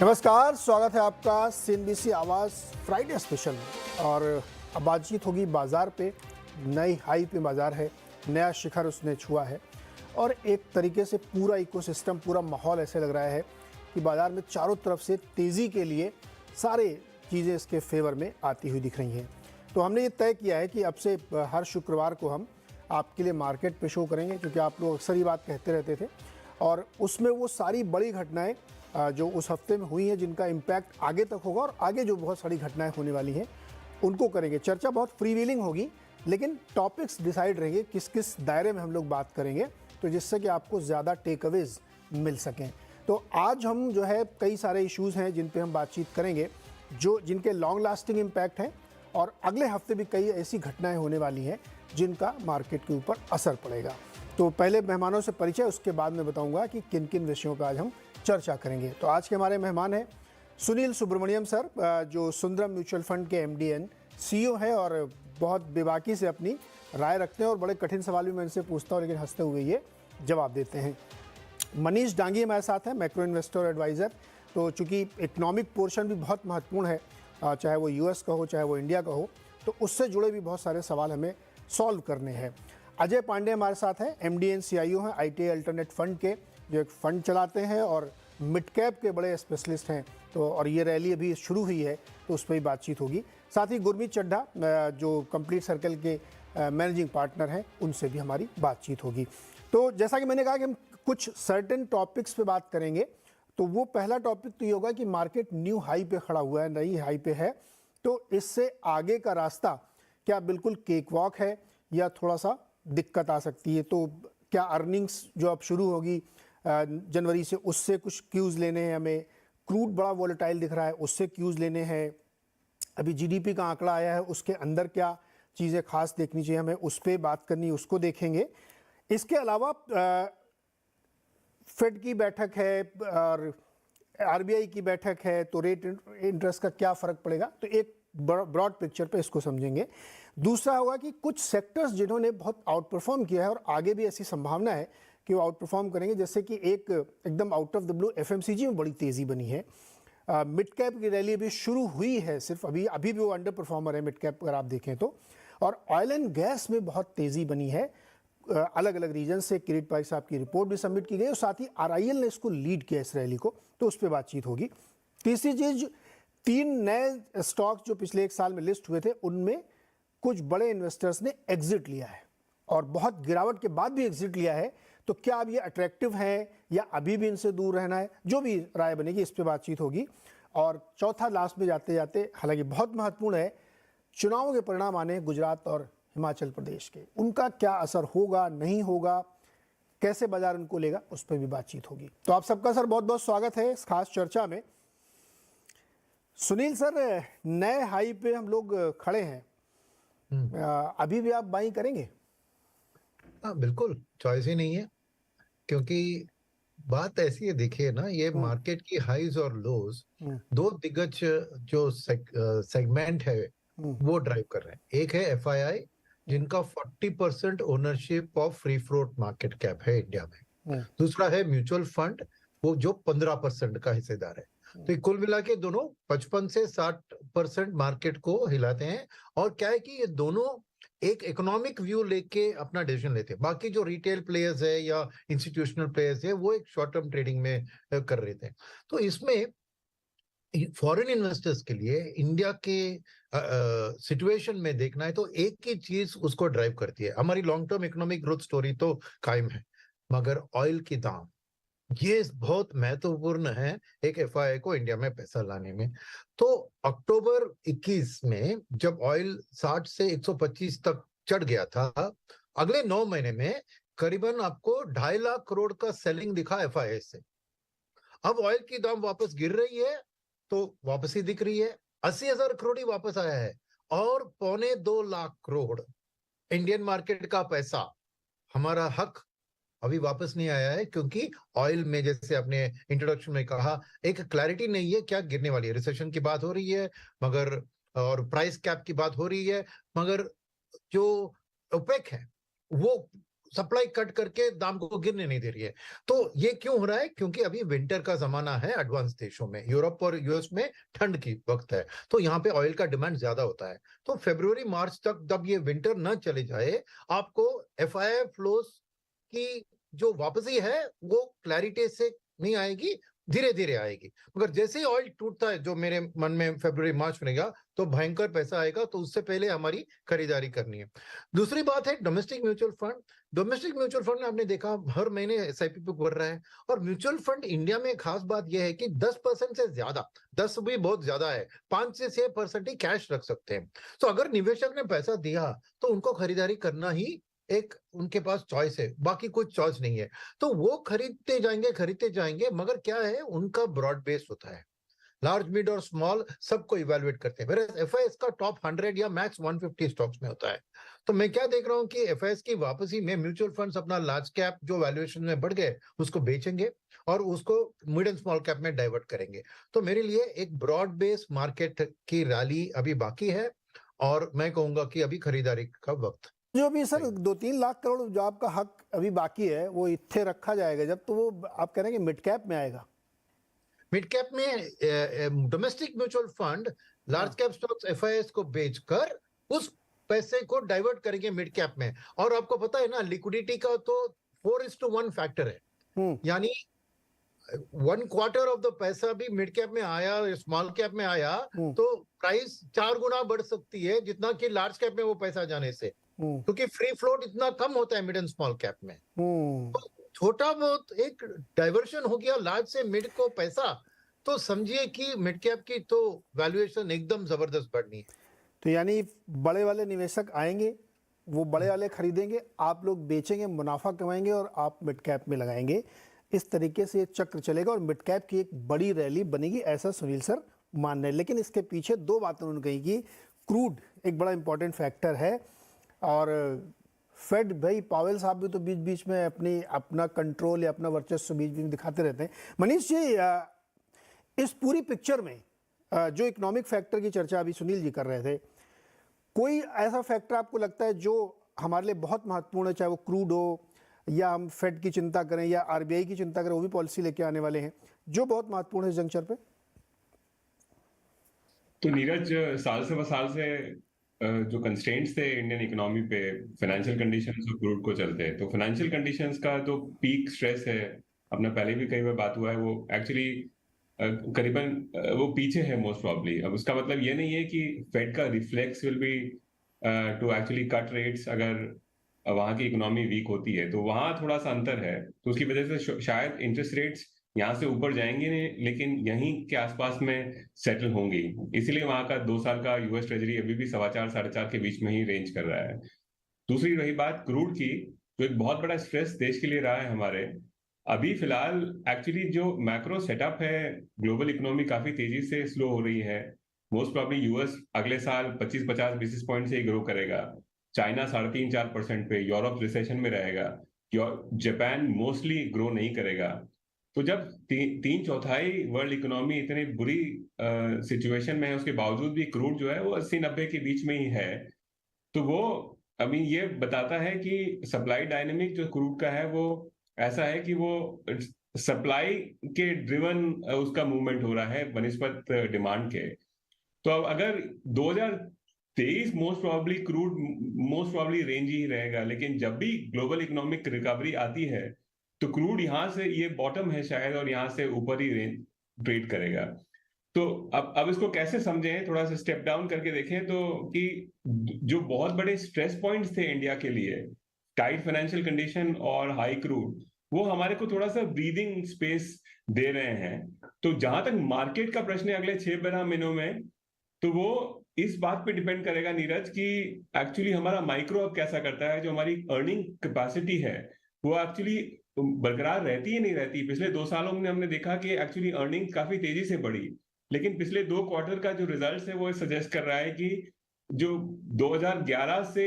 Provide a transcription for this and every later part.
नमस्कार, स्वागत है आपका सीएनबीसी आवाज़ फ्राइडे स्पेशल में। और अब बातचीत होगी बाज़ार पे। नई हाई पे बाज़ार है, नया शिखर उसने छुआ है और एक तरीके से पूरा इकोसिस्टम, पूरा माहौल ऐसे लग रहा है कि बाज़ार में चारों तरफ से तेज़ी के लिए सारे चीज़ें इसके फेवर में आती हुई दिख रही हैं। तो हमने ये तय किया है कि अब से हर शुक्रवार को हम आपके लिए मार्केट पे शो करेंगे, क्योंकि आप लोग अक्सर ये बात कहते रहते थे और उसमें वो सारी बड़ी घटनाएं जो उस हफ्ते में हुई हैं, जिनका इम्पैक्ट आगे तक होगा और आगे जो बहुत सारी घटनाएं होने वाली हैं उनको करेंगे। चर्चा बहुत फ्री व्हीलिंग होगी, लेकिन टॉपिक्स डिसाइड रहेंगे किस किस दायरे में हम लोग बात करेंगे, तो जिससे कि आपको ज़्यादा टेक अवेज मिल सकें। तो आज हम जो है कई सारे इश्यूज़ हैं जिन पे हम बातचीत करेंगे, जो जिनके लॉन्ग लास्टिंग इम्पैक्ट हैं, और अगले हफ्ते भी कई ऐसी घटनाएं होने वाली हैं जिनका मार्केट के ऊपर असर पड़ेगा। तो पहले मेहमानों से परिचय, उसके बाद मैं बताऊंगा कि किन किन विषयों पर आज हम चर्चा करेंगे। तो आज के हमारे मेहमान हैं सुनील सुब्रमण्यम सर, जो सुंदरम म्यूचुअल फंड के एमडी एंड सीईओ हैं और बहुत बेबाकी से अपनी राय रखते हैं और बड़े कठिन सवाल भी मैं इनसे पूछता हूँ, लेकिन हंसते हुए ये जवाब देते हैं। मनीष डांगी हमारे साथ हैं, मैक्रो इन्वेस्टर एडवाइज़र। तो चूँकि इकोनॉमिक पोर्शन भी बहुत महत्वपूर्ण है, चाहे वो यूएस का हो चाहे वो इंडिया का हो, तो उससे जुड़े भी बहुत सारे सवाल हमें सॉल्व करने हैं। अजय पांडे हमारे साथ हैं, एमडी एंड सीईओ हैं आईटीआई अल्टरनेट फंड के, जो एक फ़ंड चलाते हैं और मिड कैप के बड़े स्पेशलिस्ट हैं। तो और ये रैली अभी शुरू हुई है, तो उस पर ही बातचीत होगी। साथ ही गुरमीत चड्ढा, जो कंप्लीट सर्कल के मैनेजिंग पार्टनर हैं, उनसे भी हमारी बातचीत होगी। तो जैसा कि मैंने कहा कि हम कुछ सर्टेन टॉपिक्स पे बात करेंगे, तो वो पहला टॉपिक तो ये होगा कि मार्केट न्यू हाई पे खड़ा हुआ है, नई हाई पे है, तो इससे आगे का रास्ता क्या बिल्कुल केक वॉक है या थोड़ा सा दिक्कत आ सकती है। तो क्या अर्निंग्स जो अब शुरू होगी जनवरी से, उससे कुछ क्यूज़ लेने हैं हमें। क्रूड बड़ा वोलेटाइल दिख रहा है, उससे क्यूज़ लेने हैं। अभी जीडीपी का आंकड़ा आया है, उसके अंदर क्या चीज़ें खास देखनी चाहिए हमें, उस पर बात करनी, उसको देखेंगे। इसके अलावा फेड की बैठक है और आरबीआई की बैठक है, तो रेट इंटरेस्ट का क्या फ़र्क पड़ेगा, तो एक ब्रॉड पिक्चर पे इसको समझेंगे। दूसरा होगा कि कुछ सेक्टर्स जिन्होंने बहुत आउट परफॉर्म किया है और आगे भी ऐसी संभावना है कि वो आउट परफॉर्म करेंगे, जैसे कि एक एकदम out of the blue FMCG में बड़ी तेज़ी बनी है। मिड कैप की रैली अभी शुरू हुई है, सिर्फ अभी भी वो अंडर परफॉर्मर है मिड कैप अगर आप देखें तो। और ऑयल एंड गैस में बहुत तेज़ी बनी है, अलग अलग रीजन से। किरीट भाई साहब की रिपोर्ट भी सबमिट की गई और साथ ही आरआईएल ने इसको लीड किया इस रैली को, तो उस पर बातचीत होगी। तीसरी चीज़, 3 नए स्टॉक जो पिछले 1 साल में लिस्ट हुए थे, उनमें कुछ बड़े इन्वेस्टर्स ने एग्जिट लिया है और बहुत गिरावट के बाद भी एग्जिट लिया है। तो क्या अब ये अट्रैक्टिव है या अभी भी इनसे दूर रहना है, जो भी राय बनेगी इस पर बातचीत होगी। और चौथा, लास्ट में जाते जाते, हालांकि बहुत महत्वपूर्ण है, चुनावों के परिणाम आने गुजरात और हिमाचल प्रदेश के, उनका क्या असर होगा, नहीं होगा, कैसे बाजार उनको लेगा, उस पर भी बातचीत होगी। तो आप सबका सर बहुत बहुत स्वागत है इस खास चर्चा में। सुनील सर, नए हाई पे हम लोग खड़े हैं, अभी भी आप बाइंग करेंगे? हाँ, बिल्कुल, चॉइस ही नहीं है, क्योंकि बात ऐसी है, देखिए ना, ये मार्केट की हाईज और लोज दो दिग्गज जो सेगमेंट है वो ड्राइव कर रहे हैं। एक है एफआईआई, जिनका 40% ownership of free float market cap है इंडिया में। दूसरा है म्यूचुअल फंड, वो जो 15% का हिस्सेदार है। तो कुल मिला के दोनों 55 से 60% मार्केट को हिलाते हैं। और क्या है कि ये दोनों एक इकोनॉमिक व्यू लेके अपना डिसीजन लेते हैं। बाकी जो रिटेल प्लेयर्स है या इंस्टीट्यूशनल प्लेयर्स है, वो एक शॉर्ट टर्म ट्रेडिंग में कर रहे थे। तो इसमें फॉरेन इन्वेस्टर्स के लिए इंडिया के सिचुएशन में देखना है तो एक ही चीज उसको ड्राइव करती है। हमारी long term economic growth story तो कायम है, मगर ऑयल की दाम ये बहुत महत्वपूर्ण है एक एफआईआई को इंडिया में पैसा लाने में। तो अक्टूबर 21 में जब ऑयल 60 से 125 तक चढ़ गया था, अगले 9 महीने में करीबन आपको 2.5 लाख करोड़ का सेलिंग दिखा एफआईआई से। अब ऑयल की दाम वापस गिर रही है तो वापसी दिख रही है, 80,000 करोड़ ही वापस आया है। और 1.25 लाख करोड़ इंडियन मार्केट का पैसा, हमारा हक अभी वापस नहीं आया है, क्योंकि ऑयल में, जैसे आपने इंट्रोडक्शन में कहा, एक क्लैरिटी नहीं है क्या गिरने वाली है। रिसेशन की बात हो रही है, मगर और प्राइस कैप की बात हो रही है, मगर जो ओपेक है वो सप्लाई कट करके दाम को गिरने नहीं दे रही है। तो ये क्यों हो रहा है? क्योंकि अभी विंटर का जमाना है एडवांस देशों में, यूरोप और यूएस में ठंड की वक्त है, तो यहाँ पे ऑयल का डिमांड ज्यादा होता है। तो फरवरी मार्च तक जब ये विंटर न चले जाए, आपको एफआईआई फ्लोज की जो वापसी है वो क्लैरिटी से नहीं आएगी, धीरे धीरे आएगी। मगर जैसे ही ऑयल टूटता है, जो मेरे मन में फरवरी मार्च बनेगा, तो भयंकर पैसा आएगा, तो उससे पहले हमारी खरीदारी करनी है। दूसरी बात है domestic mutual fund. Domestic mutual fund में आपने देखा हर महीने एसआईपी पे बढ़ रहा है। और म्यूचुअल फंड इंडिया में खास बात यह है कि 10% से ज्यादा, 10 भी बहुत ज्यादा है, 5 से 6% ही कैश रख सकते हैं। तो अगर निवेशक ने पैसा दिया तो उनको खरीदारी करना ही एक उनके पास चॉइस है, बाकी कुछ चॉइस नहीं है। तो वो खरीदते जाएंगे, मगर क्या है, उनका ब्रॉड बेस होता है, लार्ज मिड और स्मॉल सबको इवेलुएट करते हैं। फिर एफआईएस का टॉप 100 या मैक्स 150 स्टॉक्स में होता है। तो मैं क्या देख रहा हूं कि एफआईएस की वापसी में म्यूचुअल फंड्स अपना लार्ज कैप जो वैल्यूएशन में बढ़ गए उसको बेचेंगे और उसको मिड एंड स्मॉल कैप में डाइवर्ट करेंगे। तो मेरे लिए एक ब्रॉड बेस मार्केट की रैली अभी बाकी है, और मैं कहूंगा कि अभी खरीदारी का वक्त। जो अभी सर 2-3 लाख करोड़ जो आपका हक अभी बाकी है वो इत्थे रखा जाएगा जब, तो वो आप कह रहे हैं कि मिड कैप में आएगा? मिड कैप में domestic mutual fund large cap stocks FIS को बेचकर उस पैसे को डाइवर्ट करेंगे मिड कैप में। और आपको पता है ना, लिक्विडिटी का तो 4:1 फैक्टर है, यानी 1/4 ऑफ द पैसा भी मिड कैप में आया, स्मॉल कैप में आया, तो प्राइस 4 गुना बढ़ सकती है जितना कि लार्ज कैप में वो पैसा जाने से, क्योंकि फ्री फ्लोट इतना कम होता है मिड एंड स्मॉल कैप में। तो छोटा बहुत एक डाइवर्शन हो गया लार्ज से मिड को पैसा, तो समझिए कि मिड कैप की तो वैल्यूएशन एकदम जबरदस्त बढ़नी है। तो यानी बड़े वाले निवेशक आएंगे, वो बड़े वाले खरीदेंगे, आप लोग बेचेंगे, मुनाफा कमाएंगे और आप मिड कैप में लगाएंगे। इस तरीके से ये चक्र चलेगा और मिड कैप की एक बड़ी रैली बनेगी, ऐसा सुनील सर मान रहे हैं। लेकिन इसके पीछे दो बातें उन्होंने कही कि क्रूड एक बड़ा इंपॉर्टेंट फैक्टर है, और फेड भाई पावेल साहब भी तो बीच बीच में अपना कंट्रोल या अपना वर्चस्व बीच बीच में दिखाते रहते हैं। मनीष जी, इस पूरी पिक्चर में जो इकोनॉमिक फैक्टर की चर्चा अभी सुनील जी कर रहे थे, कोई ऐसा फैक्टर आपको लगता है जो हमारे लिए बहुत महत्वपूर्ण है, चाहे वो क्रूड हो या हम फेड की चिंता करें या आरबीआई की चिंता करें, वो भी पॉलिसी लेके आने वाले हैं, जो बहुत महत्वपूर्ण है इस जंक्चर पे? तो नीरज, साल से जो कंस्ट्रेंट्स थे इंडियन इकोनॉमी पे, फाइनेंशियल कंडीशंस और क्रूड को चलते हैं, तो फाइनेंशियल कंडीशंस का तो पीक स्ट्रेस है, अपना पहले भी कई बार बात हुआ है, वो एक्चुअली करीबन वो पीछे है मोस्ट प्रॉब्ली। अब उसका मतलब ये नहीं है कि फेड का reflex will be to actually cut rates अगर वहां की इकोनॉमी वीक होती है, तो वहां थोड़ा सा अंतर है। तो उसकी वजह से शायद इंटरेस्ट रेट्स यहाँ से ऊपर जाएंगे नहीं, लेकिन यहीं के आसपास में सेटल होंगी। इसीलिए वहां का 2 साल का यूएस ट्रेजरी अभी भी 4.25-4.5 के बीच में ही रेंज कर रहा है। दूसरी रही बात क्रूड की, जो एक बहुत बड़ा स्ट्रेस देश के लिए रहा है हमारे, अभी फिलहाल एक्चुअली जो मैक्रो सेटअप है, ग्लोबल इकोनॉमी काफी तेजी से स्लो हो रही है। मोस्ट प्रॉब्ली यूएस अगले साल 25-50 बेसिस पॉइंट से ही ग्रो करेगा, चाइना 3.5-4% पे, यूरोप रिसेशन में रहेगा, जापान मोस्टली ग्रो नहीं करेगा। तो जब 3/4 वर्ल्ड इकोनॉमी इतनी बुरी सिचुएशन में है, उसके बावजूद भी क्रूड जो है वो 80-90 के बीच में ही है, तो वो अभी ये बताता है कि सप्लाई डायनेमिक जो क्रूड का है वो ऐसा है कि वो सप्लाई के ड्रिवन उसका मूवमेंट हो रहा है बनिस्बत डिमांड के। तो अब अगर 2023 मोस्ट प्रॉब्ली रेंज ही रहेगा, लेकिन जब भी ग्लोबल इकोनॉमिक रिकवरी आती है तो क्रूड यहाँ से ये बॉटम है शायद, और यहाँ से ऊपर ही ट्रेड करेगा। तो अब इसको कैसे समझें, थोड़ा सा स्टेप डाउन करके देखें तो, कि जो बहुत बड़े स्ट्रेस पॉइंट्स थे इंडिया के लिए, टाइट फाइनेंशियल कंडीशन और हाई क्रूड, वो हमारे को थोड़ा सा ब्रीदिंग स्पेस दे रहे हैं। तो जहां तक मार्केट का प्रश्न है अगले 6-12 महीनों में, तो वो इस बात पे डिपेंड करेगा नीरज कि एक्चुअली हमारा माइक्रो अब कैसा करता है, जो हमारी अर्निंग कैपेसिटी है वो एक्चुअली बरकरार रहती है नहीं रहती। पिछले 2 सालों में हमने देखा कि एक्चुअली अर्निंग काफी तेजी से बढ़ी, लेकिन पिछले 2 क्वार्टर का जो रिजल्ट है वो सजेस्ट कर रहा है कि जो 2011 से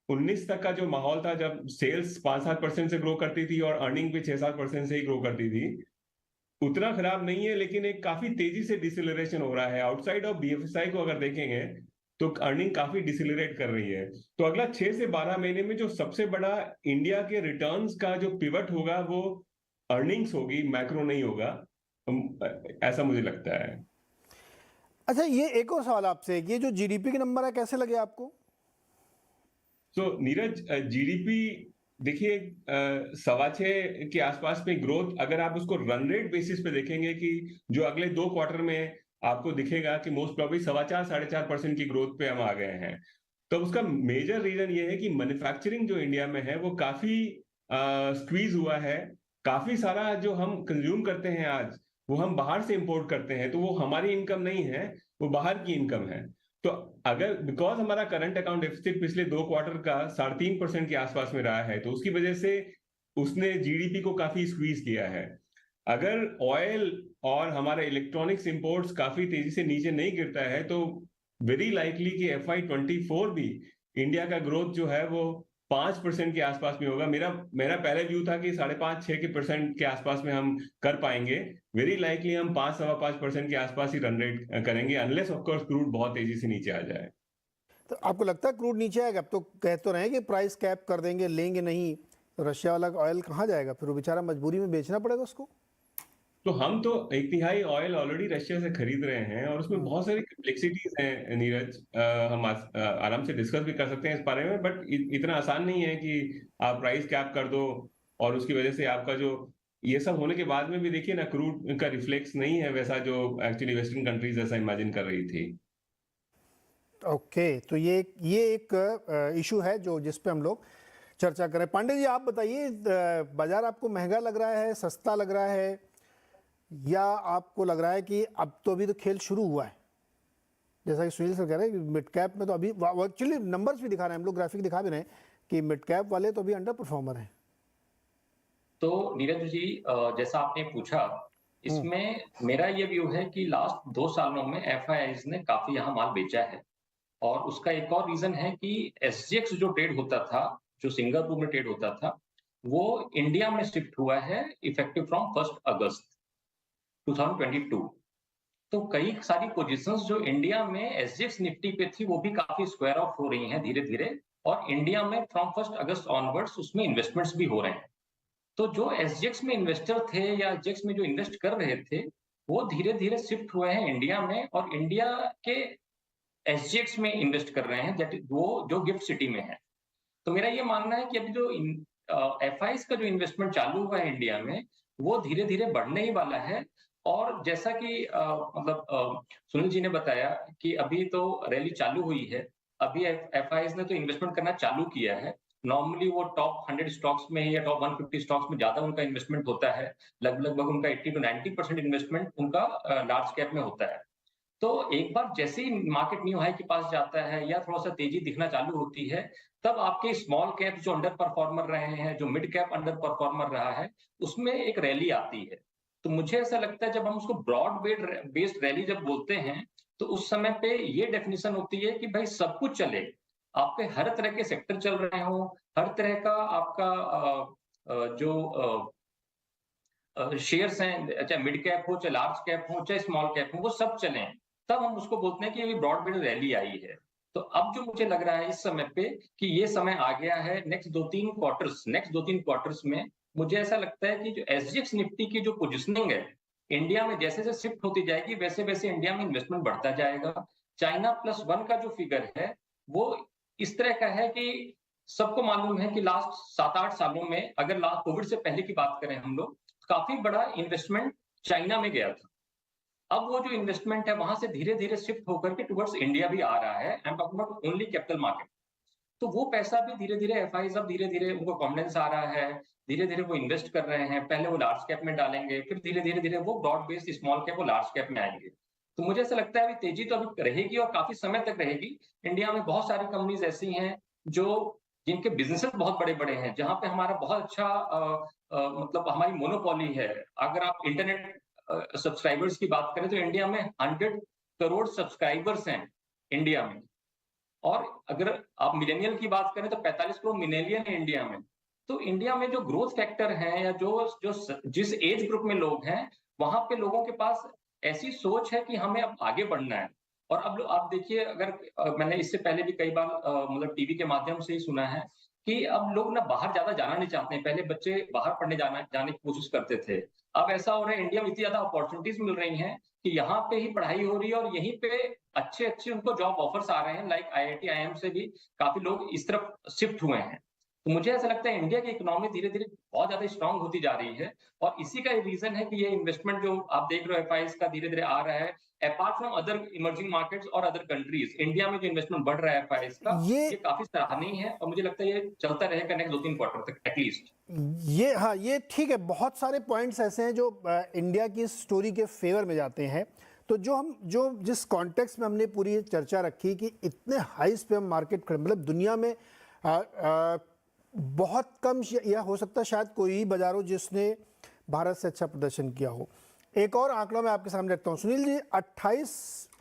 19 तक का जो माहौल था, जब सेल्स 5-7% से ग्रो करती थी और अर्निंग भी 6-7% से ही ग्रो करती थी, उतना खराब नहीं है, लेकिन एक काफी तेजी से डिसेलरेशन हो रहा है। आउटसाइड ऑफ बीएफएसआई को अगर देखेंगे तो अर्निंग काफी डिसिलरेट कर रही है। तो अगला 6 से 12 महीने में जो सबसे बड़ा इंडिया के रिटर्न्स का जो पिवट होगा वो अर्निंग्स होगी, मैक्रो नहीं होगा, ऐसा मुझे लगता है। अच्छा, ये एक और सवाल आपसे, ये जो जीडीपी के नंबर है कैसे लगे आपको? नीरज, जीडीपी देखिए 6.25 के आसपास में ग्रोथ, अगर आप उसको रन रेट बेसिस पे देखेंगे कि जो अगले 2 क्वार्टर में आपको दिखेगा कि मोस्ट प्रॉब्ली 4.25-4.5% की ग्रोथ पे हम आ गए हैं। तो उसका मेजर रीजन ये है कि मैन्युफैक्चरिंग जो इंडिया में है वो काफी स्क्वीज हुआ है। काफी सारा जो हम कंज्यूम करते हैं आज, वो हम बाहर से इंपोर्ट करते हैं, तो वो हमारी इनकम नहीं है, वो बाहर की इनकम है। तो अगर बिकॉज हमारा करंट अकाउंट डेफिसिट पिछले 2 क्वार्टर का 3.5% के आसपास में रहा है, तो उसकी वजह से उसने जीडीपी को काफी स्क्वीज किया है। अगर ऑयल और हमारा इलेक्ट्रॉनिक्स इंपोर्ट्स काफी तेजी से नीचे नहीं गिरता है, तो वेरी लाइकली कि FY24 भी इंडिया का ग्रोथ जो है वो 5% के आसपास में होगा। मेरा पहले व्यू था कि 5.5-6% के आसपास में हम कर पाएंगे। वेरी लाइकली हम 5-5.25% के आसपास ही रन रेट करेंगे, अनलेस ऑफ कोर्स क्रूड बहुत तेजी से नीचे आ जाए। तो आपको लगता है क्रूड नीचे आएगा? अब तो कह तो रहे हैं कि प्राइस कैप कर देंगे, लेंगे नहीं, तो रशिया वाला ऑयल कहाँ जाएगा? फिर वो बेचारा मजबूरी में बेचना पड़ेगा उसको। तो हम तो 1/3 ऑयल ऑलरेडी रशिया से खरीद रहे हैं, और उसमें बहुत सारी कम्प्लेक्सिटीज हैं नीरज। हम आराम से डिस्कस भी कर सकते हैं इस बारे में, बट इतना आसान नहीं है कि आप प्राइस कैप कर दो और उसकी वजह से आपका जो ये सब होने के बाद में भी देखिए ना, क्रूड का रिफ्लेक्स नहीं है वैसा जो एक्चुअली वेस्टर्न कंट्रीज ऐसा इमेजिन कर रही थी। ओके, तो ये एक इशू है जो जिस पे हम लोग चर्चा करें। पांडे जी, आप बताइए, बाजार आपको महंगा लग रहा है, सस्ता लग रहा है, या आपको लग रहा है कि अब तो अभी तो खेल शुरू हुआ है? जैसा कि सुनील सर कह रहे हैं कि मिड कैप में तो अभी एक्चुअली नंबर्स भी दिखा रहे हैं, हम लोग ग्राफिक दिखा भी रहे हैं कि मिड कैप वाले तो अभी अंडर परफॉर्मर हैं। तो नीरज जी, जैसा आपने पूछा, इसमें मेरा ये व्यू है कि लास्ट 2 सालों में एफआईआईज ने काफी यहाँ माल बेचा है, और उसका एक और रीजन है कि एसजीएक्स जो ट्रेड होता था, जो सिंगापुर में ट्रेड होता था, वो इंडिया में शिफ्ट हुआ है इफेक्टिव फ्रॉम 1 अगस्त 2022। तो कई सारी पोजीशंस जो इंडिया में एसजीएक्स निफ्टी पे थी, वो भी काफी स्क्वायर ऑफ हो रही हैं धीरे धीरे, और इंडिया में फ्रॉम 1 अगस्त ऑनवर्ड्स उसमें इन्वेस्टमेंट्स भी हो रहे हैं। तो जो एसजीएक्स में इन्वेस्टर थे या एसजीएक्स में जो इन्वेस्ट कर रहे थे, वो धीरे धीरे शिफ्ट हुए हैं इंडिया में, और इंडिया के एसजीएक्स में इन्वेस्ट कर रहे हैं, दैट वो जो गिफ्ट सिटी में है। तो मेरा ये मानना है कि अभी जो एफआईआईज का जो इन्वेस्टमेंट चालू हुआ है इंडिया में, वो धीरे धीरे बढ़ने ही वाला है। और जैसा कि सुनील जी ने बताया कि अभी तो रैली चालू हुई है, अभी एफआईआईज ने तो इन्वेस्टमेंट करना चालू किया है। नॉर्मली वो टॉप 100 स्टॉक्स में या टॉप 150 स्टॉक्स में ज्यादा उनका इन्वेस्टमेंट होता है, लगभग उनका 80 to 90% इन्वेस्टमेंट उनका लार्ज कैप में होता है। तो एक बार जैसे ही मार्केट न्यू हाई के पास जाता है या थोड़ा सा तेजी दिखना चालू होती है, तब आपके स्मॉल कैप जो अंडर परफॉर्मर रहे हैं, जो मिड कैप अंडर परफॉर्मर रहा है, उसमें एक रैली आती है। तो मुझे ऐसा लगता है जब हम उसको ब्रॉड बेस्ड रैली जब बोलते हैं, तो उस समय पे ये डेफिनेशन होती है कि भाई सब कुछ चले, आपके हर तरह के सेक्टर चल रहे हो, हर तरह का आपका जो शेयर्स हैं, चाहे मिड कैप हो, चाहे लार्ज कैप हो, चाहे स्मॉल कैप हो, वो सब चले, तब हम उसको बोलते हैं कि ये ब्रॉड बेस्ड रैली आई है। तो अब जो मुझे लग रहा है इस समय पे कि ये समय आ गया है, नेक्स्ट 2-3 क्वार्टर्स में मुझे ऐसा लगता है कि जो एसजीएक्स निफ्टी की जो पोजिशनिंग है इंडिया में, जैसे जैसे शिफ्ट होती जाएगी, वैसे वैसे इंडिया में इन्वेस्टमेंट बढ़ता जाएगा। चाइना +1 का जो फिगर है वो इस तरह का है कि सबको मालूम है कि लास्ट 7-8 सालों में, अगर लास्ट कोविड से पहले की बात करें हम लोग, काफी बड़ा इन्वेस्टमेंट चाइना में गया था। अब वो जो इन्वेस्टमेंट है वहां से धीरे धीरे शिफ्ट होकर के टुवर्ड्स इंडिया भी आ रहा है। I am talking about only capital market. तो वो पैसा भी धीरे धीरे एफआईआईज अब धीरे धीरे उनको कॉन्फिडेंस आ रहा है, धीरे धीरे वो इन्वेस्ट कर रहे हैं। पहले वो लार्ज कैप में डालेंगे, फिर धीरे धीरे वो ब्रॉड बेस्ड स्मॉल कैप और लार्ज कैप में आएंगे। तो मुझे ऐसा लगता है अभी तेजी तो अभी रहेगी और काफी समय तक रहेगी। इंडिया में बहुत सारी कंपनीज ऐसी हैं जो जिनके बिजनेसेस बहुत बड़े बड़े हैं, जहां पे हमारा बहुत अच्छा मतलब हमारी मोनोपोली है। अगर आप इंटरनेट सब्सक्राइबर्स की बात करें तो इंडिया में 100 करोड़ सब्सक्राइबर्स हैं इंडिया में, और अगर आप मिलेनियल की बात करें तो 45 करोड़ मिलेनियल है इंडिया में। तो इंडिया में जो ग्रोथ फैक्टर है या जो जिस एज ग्रुप में लोग हैं, वहां पे लोगों के पास ऐसी सोच है कि हमें अब आगे बढ़ना है। और अब आप देखिए, अगर मैंने इससे पहले भी कई बार मतलब टीवी के माध्यम से ही सुना है कि अब लोग ना बाहर ज़्यादा जाना नहीं चाहते हैं। पहले बच्चे बाहर पढ़ने जाने की कोशिश करते थे। अब ऐसा हो रहा है, इंडिया में इतनी ज़्यादा अपॉर्च्युनिटीज़ मिल रही हैं कि यहाँ पे ही पढ़ाई हो रही है और यहीं पे अच्छे-अच्छे उनको जॉब ऑफर्स आ रहे हैं। लाइक आईआईटी, आईआईएम से भी काफ़ी लोग इस तरफ शिफ्ट हुए हैं। तो मुझे ऐसा लगता है इंडिया की इकोनॉमी धीरे-धीरे बहुत ज़्यादा स्ट्रॉन्ग होती जा रही है और इसी का रीज़न है कि ये इन्वेस्टमेंट जो आप देख रहे हो एफआईआईज़ का धीरे-धीरे आ रहा है। Apart from other emerging markets और अदर कंट्रीज, इंडिया में जो इन्वेस्टमेंट बढ़ रहा है एफआईआईज़ का, ये ये काफ़ी सराहनीय है और मुझे लगता है ये चलता रहेगा नेक्स्ट 2-3 क्वार्टर तक एटलीस्ट। ये हाँ, ये ठीक है। बहुत सारे पॉइंट्स ऐसे हैं जो इंडिया की स्टोरी के फेवर में जाते हैं। तो जो जिस कॉन्टेक्स्ट में हमने पूरी ये चर्चा रखी कि इतने हाइस पे हम मार्केट खड़े, मतलब दुनिया में बहुत कम या हो सकता है शायद कोई ही बाजार हो जिसने भारत से अच्छा प्रदर्शन किया हो। एक और आंकड़ा मैं आपके सामने रखता हूँ सुनील जी। 28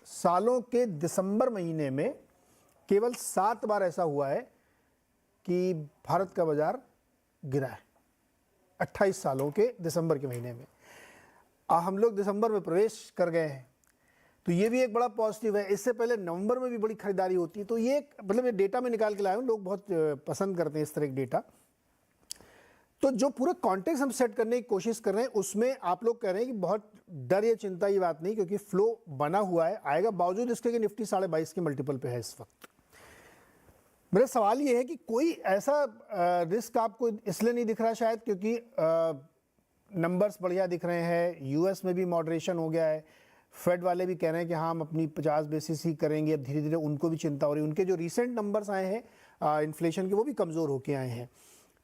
सालों के दिसंबर महीने में केवल 7 बार ऐसा हुआ है कि भारत का बाजार गिरा है। 28 सालों के दिसंबर के महीने में हम लोग दिसंबर में प्रवेश कर गए हैं, तो ये भी एक बड़ा पॉजिटिव है। इससे पहले नवंबर में भी बड़ी खरीदारी होती है। तो ये मतलब ये डेटा में निकाल के लाया हूँ, लोग बहुत पसंद करते हैं इस तरह के डेटा। तो जो पूरा कॉन्टेक्स्ट हम सेट करने की कोशिश कर रहे हैं उसमें आप लोग कह रहे हैं कि बहुत डर या चिंता की बात नहीं, क्योंकि फ्लो बना हुआ है, आएगा, बावजूद इसके कि निफ्टी 22.5 के मल्टीपल पे है इस वक्त। मेरा सवाल ये है कि कोई ऐसा रिस्क आपको इसलिए नहीं दिख रहा शायद क्योंकि नंबर्स बढ़िया दिख रहे हैं, यूएस में भी मॉडरेशन हो गया है, फेड वाले भी कह रहे हैं कि हाँ हम अपनी 50 बेसिस ही करेंगे। अब धीरे धीरे उनको भी चिंता हो रही है, उनके जो रिसेंट नंबर्स आए हैं इन्फ्लेशन के वो भी कमज़ोर होके आए हैं।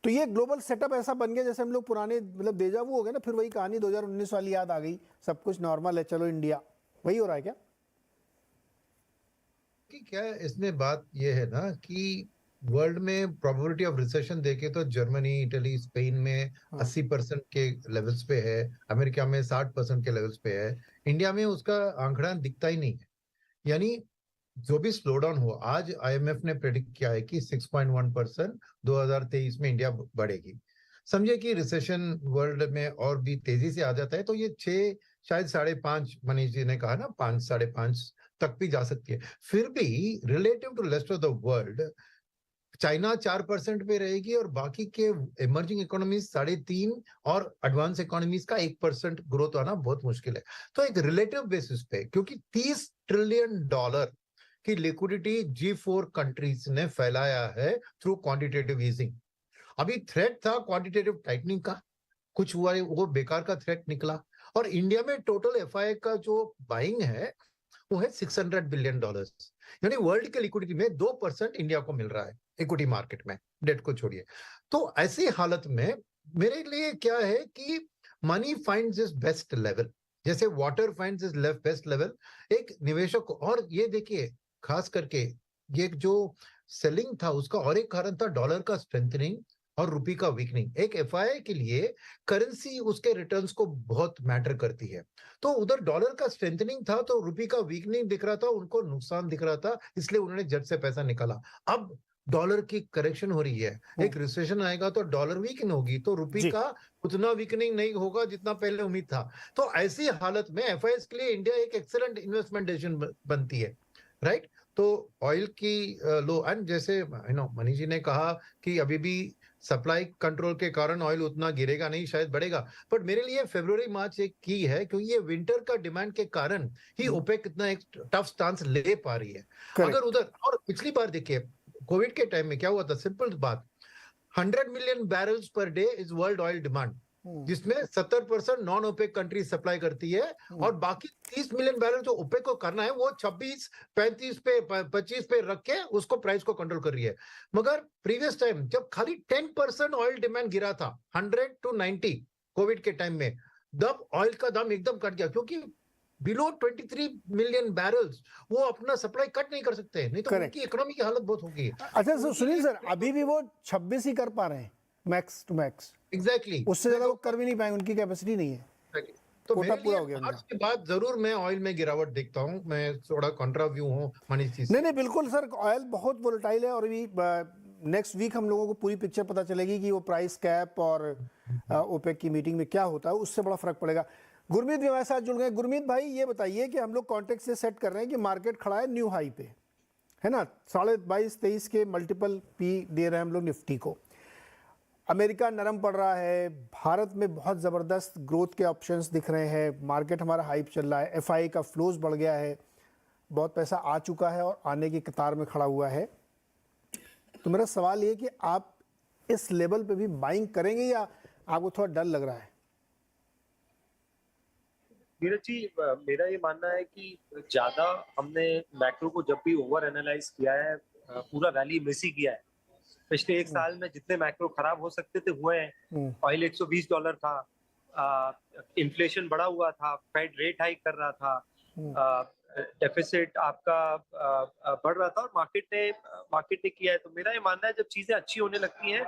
तो ये ग्लोबल सेटअप ऐसा बन गया जैसे हम लोग पुराने मतलब देजावू हो गए ना, फिर वही कहानी 2019 वाली याद आ गई, सब कुछ नॉर्मल है, चलो इंडिया, वही हो रहा है क्या? कि क्या इसमें बात ये है ना कि वर्ल्ड में प्रोबेबिलिटी ऑफ रिसेशन देखे तो जर्मनी, इटली, स्पेन में 80% के लेवल्स पे है, अमेरिका में 60% के लेवल्स पे है, इंडिया में उसका आंकड़ा दिखता ही नहीं है। यानी जो भी स्लो डाउन हो, आज आईएमएफ ने प्रेडिक्ट किया है कि 6.1% 2023 में इंडिया बढ़ेगी। समझे कि रिसेशन वर्ल्ड में और भी तेजी से आ जाता है तो ये 6 शायद 5.5 मनीष जी ने कहा ना 5 5.5 तक भी जा सकती है। फिर भी relative to rest of the world China 4% पे रहेगी और बाकी के इमर्जिंग इकोनॉमीज 3.5 और एडवांस इकोनॉमीज का 1% ग्रोथ आना बहुत मुश्किल है। तो एक रिलेटिव बेसिस पे, क्योंकि $30 ट्रिलियन की लिक्विडिटी G4 कंट्रीज ने फैलाया है थ्रू क्वांटिटेटिव ईजिंग। अभी थ्रेट था क्वांटिटेटिव टाइटनिंग का, कुछ हुआ वो बेकार का थ्रेट निकला, और इंडिया में टोटल एफआई का जो बाइंग है वो है $600 बिलियन। यानी वर्ल्ड के लिक्विडिटी में 2% इंडिया को मिल रहा है इक्विटी मार्केट में, डेट को छोड़िए। तो ऐसी हालत में मेरे लिए क्या है कि money finds is best level, जैसे water finds is best level एक निवेशक को। और ये देखिए खास करके ये जो सेलिंग था उसका और एक कारण था डॉलर का स्ट्रेंथनिंग और रुपी का वीकनिंग। एक एफआईआई के लिए करेंसी उसके रिटर्न्स को बहुत मैटर करती है। तो उधर डॉलर का स्ट्रेंथनिंग था तो रुपी का वीकनिंग दिख रहा था, उनको नुकसान दिख रहा था, इसलिए उन्होंने जट से पैसा निकाला। अब डॉलर की करेक्शन हो रही है, एक रिसेशन आएगा तो डॉलर वीकन होगी, तो रुपी का उतना वीकनिंग नहीं होगा जितना पहले उम्मीद था। तो ऐसी हालत में एफआईआई के लिए इंडिया एक एक्सेलेंट इन्वेस्टमेंट डिसीजन बनती है, राइट। तो ऑयल की लो, एंड जैसे मनीष जी ने कहा कि अभी भी सप्लाई कंट्रोल के कारण ऑयल उतना गिरेगा नहीं, शायद बढ़ेगा, बट मेरे लिए फरवरी मार्च एक की है क्योंकि ये विंटर का डिमांड के कारण ही ओपेक इतना एक टफ स्टांस ले पा रही है। अगर उधर, और पिछली बार देखिए कोविड के टाइम में क्या हुआ था, सिंपल बात, 100 million barrels per day is world oil demand, जिसमें 70% नॉन ओपेक कंट्री सप्लाई करती है और बाकी 30 मिलियन बैरल जो ओपेक को करना है वो 26, 35 पे 25 पे रख के उसको प्राइस को कंट्रोल कर रही है। मगर प्रीवियस टाइम जब खाली 10% ऑयल डिमांड गिरा था 100 to 90 कोविड के टाइम में, तब ऑयल का दाम एकदम कट गया क्योंकि बिलो 23 मिलियन बैरल्स वो अपना सप्लाई कट नहीं कर सकते, नहीं तो उनकी इकोनॉमी की हालत बहुत होगी। अच्छा सुनील सर, अभी भी वो 26 ही कर पा रहे हैं मैक्स टू मैक्स, एग्जैक्टली उससे ज्यादा वो कर भी नहीं पाएंगे, उनकी कैपेसिटी नहीं है। तो मेरे लिए आज के बाद जरूर मैं ऑयल में गिरावट देखता हूं, मैं थोड़ा कॉन्ट्रा व्यू हूं मनीष जी। नहीं बिल्कुल सर, ऑयल बहुत वोलेटाइल है और अभी नेक्स्ट वीक हम लोगों को पूरी पिक्चर पता चलेगी कि वो प्राइस कैप और ओपेक की मीटिंग में क्या होता है, उससे बड़ा फर्क पड़ेगा। गुरमीत भी हमारे साथ जुड़ गए। गुरमीत भाई, ये बताइए कि हम लोग कॉन्टेक्स्ट से सेट कर रहे हैं कि मार्केट खड़ा है न्यू हाई पे, है ना, 22.5-23 के मल्टीपल पी दे रहे हैं हम लोग निफ्टी को। अमेरिका नरम पड़ रहा है, भारत में बहुत ज़बरदस्त ग्रोथ के ऑप्शंस दिख रहे हैं, मार्केट हमारा हाइप चल रहा है, एफआई का फ्लोज बढ़ गया है, बहुत पैसा आ चुका है और आने की कतार में खड़ा हुआ है। तो मेरा सवाल ये कि आप इस लेवल पे भी बाइंग करेंगे या आपको थोड़ा डर लग रहा है? नीरज जी, मेरा ये मानना है कि ज्यादा हमने मैक्रो को जब भी ओवर एनालाइज किया है, पूरा रैली मिस ही किया है। पिछले एक साल में जितने मैक्रो खराब हो सकते थे हुए हैं। ऑयल $120 था, इन्फ्लेशन बढ़ा हुआ था, फेड रेट हाइक कर रहा था, डेफिसिट आपका बढ़ रहा था और मार्केट ने किया है। तो मेरा ये मानना है जब चीजें अच्छी होने लगती हैं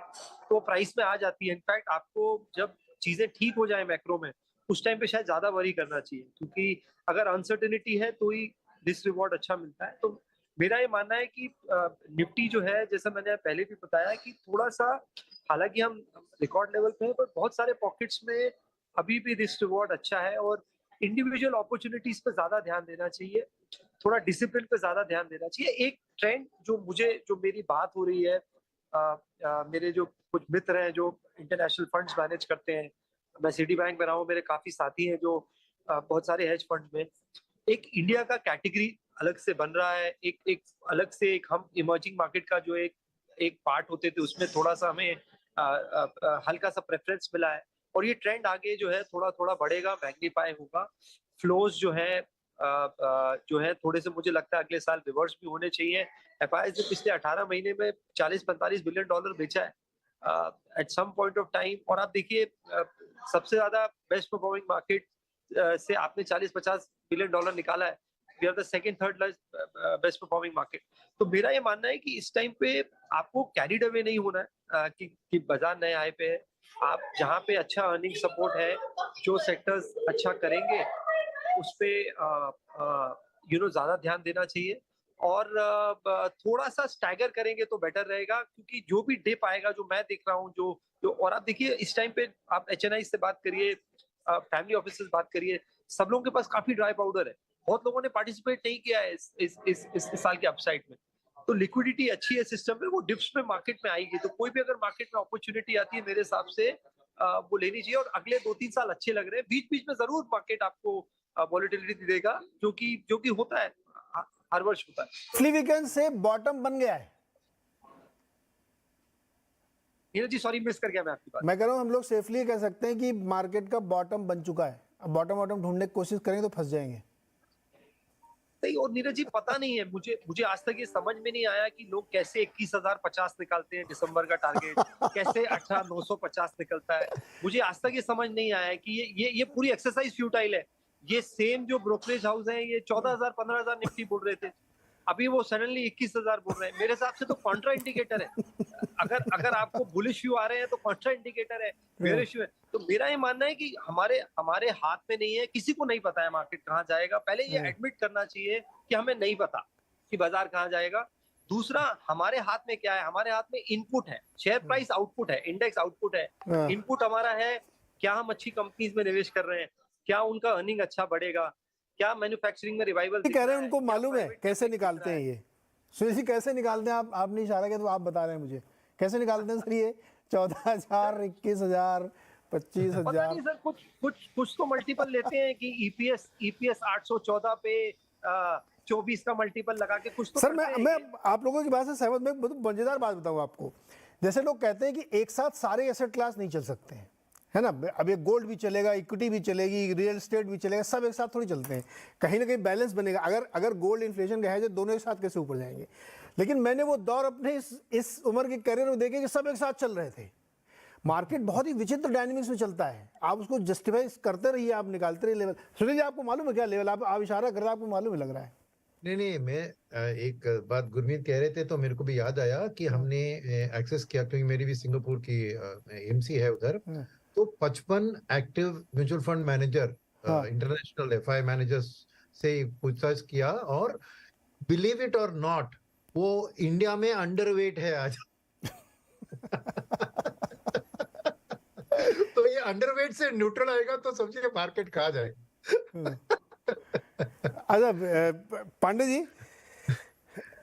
तो प्राइस में आ जाती है। इनफैक्ट आपको जब चीजें ठीक हो जाए मैक्रो में, उस टाइम पे शायद ज्यादा वरी करना चाहिए, क्योंकि अगर अनसर्टेनिटी है तो ही रिस्क रिवॉर्ड अच्छा मिलता है। तो मेरा ये मानना है कि निफ्टी जो है, जैसा मैंने पहले भी बताया कि थोड़ा सा, हालांकि हम रिकॉर्ड लेवल पे हैं, पर बहुत सारे पॉकेट्स में अभी भी रिस्क रिवॉर्ड अच्छा है और इंडिविजुअल अपॉर्चुनिटीज पे ज्यादा ध्यान देना चाहिए, थोड़ा डिसिप्लिन पे ज्यादा ध्यान देना चाहिए। एक ट्रेंड जो मेरी बात हो रही है, मेरे जो कुछ मित्र हैं जो इंटरनेशनल फंड्स मैनेज करते हैं, मैं सिटी बैंक में रहा हूँ, मेरे काफी साथी हैं जो बहुत सारे हेज फंड्स में, एक इंडिया का कैटेगरी अलग से बन रहा है, एक अलग से एक हम इमर्जिंग मार्केट का जो एक पार्ट होते थे उसमें थोड़ा सा हमें हल्का सा प्रेफरेंस मिला है और ये ट्रेंड आगे जो है थोड़ा थोड़ा बढ़ेगा, मैग्नीफाई होगा। फ्लोज जो है थोड़े से मुझे लगता है अगले साल रिवर्स भी होने चाहिए। एफआईआई ने पिछले 18 महीने में $40-45 बिलियन बेचा है at some point of time. और आप देखिए सबसे ज्यादा बेस्ट परफॉर्मिंग मार्केट से आपने $40-50 बिलियन निकाला है। We are the second third best performing market. तो मेरा ये मानना है कि इस टाइम पे आपको कैरीड अवे नहीं होना है कि बाजार नए हाई पे है। आप जहाँ पे अच्छा अर्निंग सपोर्ट है, जो सेक्टर्स अच्छा करेंगे उस पे ज्यादा ध्यान देना चाहिए और थोड़ा सा स्टैगर करेंगे तो बेटर रहेगा, क्योंकि जो भी डिप आएगा, जो मैं देख रहा हूँ, जो और आप देखिए इस टाइम पे आप एचएनआई से बात करिए, फैमिली ऑफिस से बात करिए, सब लोगों के पास काफी ड्राई पाउडर है। बहुत लोगों ने पार्टिसिपेट नहीं किया है इस साल के अपसाइड में, तो लिक्विडिटी अच्छी है सिस्टम में, वो डिप्स में मार्केट में आएगी। तो कोई भी अगर मार्केट में अपॉर्चुनिटी आती है मेरे हिसाब से वो लेनी चाहिए। और अगले 2-3 साल अच्छे लग रहे हैं, बीच बीच में जरूर मार्केट आपको वॉलेटिलिटी देगा, जो कि होता है, हर वर्ष होता है। पिछले वीकेंड से बॉटम बन गया है। जी सॉरी, मिस कर गया मैं आपकी बात। मैं कह रहा हूँ हम लोग सेफली कह सकते हैं कि मार्केट का बॉटम बन चुका है। अब बॉटम ढूंढने की कोशिश करेंगे तो फंस जाएंगे। नहीं, और नीरज जी पता नहीं है, मुझे आज तक ये समझ में नहीं आया कि लोग कैसे 21,050 निकालते हैं दिसंबर का टारगेट, कैसे 18,950 निकलता है। मुझे आज तक ये समझ नहीं आया कि ये पूरी एक्सरसाइज फ्यूटाइल है। ये सेम जो ब्रोकरेज हाउस है, ये 14,000 15,000 निफ्टी बोल रहे थे, अभी वो सडनली 21,000 बोल रहे हैं। मेरे हिसाब से तो कॉन्ट्रा इंडिकेटर है। अगर आपको बुलिश व्यू आ रहे हैं तो कॉन्ट्रा इंडिकेटर है, बेयरिश व्यू है। तो मेरा ये मानना है कि हमारे हाथ में नहीं है, किसी को नहीं पता है मार्केट कहाँ जाएगा। पहले ये एडमिट करना चाहिए कि हमें नहीं पता कि बाजार कहाँ जाएगा। दूसरा, हमारे हाथ में क्या है? हमारे हाथ में इनपुट है, शेयर प्राइस आउटपुट है, इंडेक्स आउटपुट है। इनपुट हमारा है, क्या हम अच्छी कंपनीज में निवेश कर रहे हैं, क्या उनका अर्निंग अच्छा बढ़ेगा, क्या मैन्युफैक्चरिंग में रिवाइवल कह रहे हैं उनको मालूम है कैसे निकालते हैं ये। सुनील जी कैसे निकालते हैं? आपने इशारा किया तो आप बता रहे हैं मुझे कैसे निकालते हैं सर ये 14,000, 21,000, 25,000? पता नहीं सर, कुछ तो मल्टीपल लेते हैं कि ईपीएस 814 पे 24 का मल्टीपल लगा के कुछ तो। सर मैं आप लोगों की बात से सहमत, मैं बहुत मजेदार बात बताऊं आपको। जैसे लोग कहते हैं कि एक साथ सारे एसेट क्लास नहीं चल सकते हैं, है ना। अब ये गोल्ड भी चलेगा, इक्विटी भी चलेगी, रियल एस्टेट भी चलेगा, सब एक साथ थोड़ी चलते हैं। कहीं ना कहीं बैलेंस बनेगा। अगर गोल्ड इन्फ्लेशन का है जो दोनों एक साथ कैसे ऊपर जाएंगे। लेकिन मैंने वो दौर अपने इस उम्र के करियर में देखे कि सब एक साथ चल रहे थे। मार्केट बहुत ही विचित्र डायनेमिक्स में चलता है। आप उसको जस्टिफाई करते रहिए, आप निकालते रहिए लेवल। सुनील जी आपको मालूम है क्या लेवल? आप इशारा कर रहे हैं, आपको मालूम है लग रहा है। नहीं, मैं एक बात गुरमीत कह रहे थे तो मेरे को भी याद आया कि हमने एक्सेस किया, क्योंकि मेरी भी सिंगापुर की एमसी है उधर। तो 55 active mutual fund manager, international FI managers से पूछताछ किया और बिलीव इट और नॉट, वो इंडिया में अंडरवेट है आज। तो ये अंडरवेट से न्यूट्रल आएगा तो समझिए मार्केट कहाँ जाए। अच्छा पांडे जी,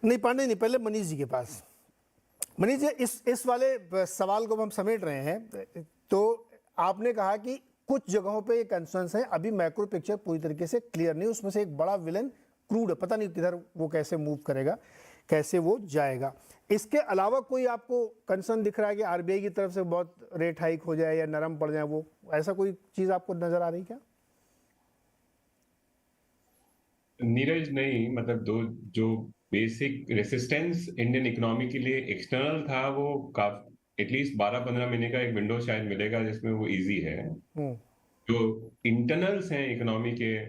नहीं पांडे नहीं, पहले मनीष जी के पास। मनीष जी, इस वाले सवाल को हम समेट रहे हैं। तो आपने कहा कि कुछ जगहों पे ये कंसर्न्स हैं, अभी मैक्रो पिक्चर पूरी तरीके से क्लियर नहीं, उसमें से एक बड़ा विलन क्रूड है, पता नहीं किधर वो कैसे मूव करेगा, कैसे वो जाएगा। इसके अलावा कोई आपको कंसर्न दिख रहा है कि आरबीआई की तरफ से बहुत रेट हाइक हो जाए या नरम पड़ जाए, वो ऐसा कोई चीज आपको नजर आ रही क्या? नीरज, नहीं, मतलब दो जो बेसिक रेसिस्टेंस इंडियन इकोनॉमी के लिए एक्सटर्नल था, वो काफी एटलीस्ट 12-15 महीने का एक विंडो शायद मिलेगा जिसमें वो इजी है। जो इंटरनल्स हैं इकोनॉमी के,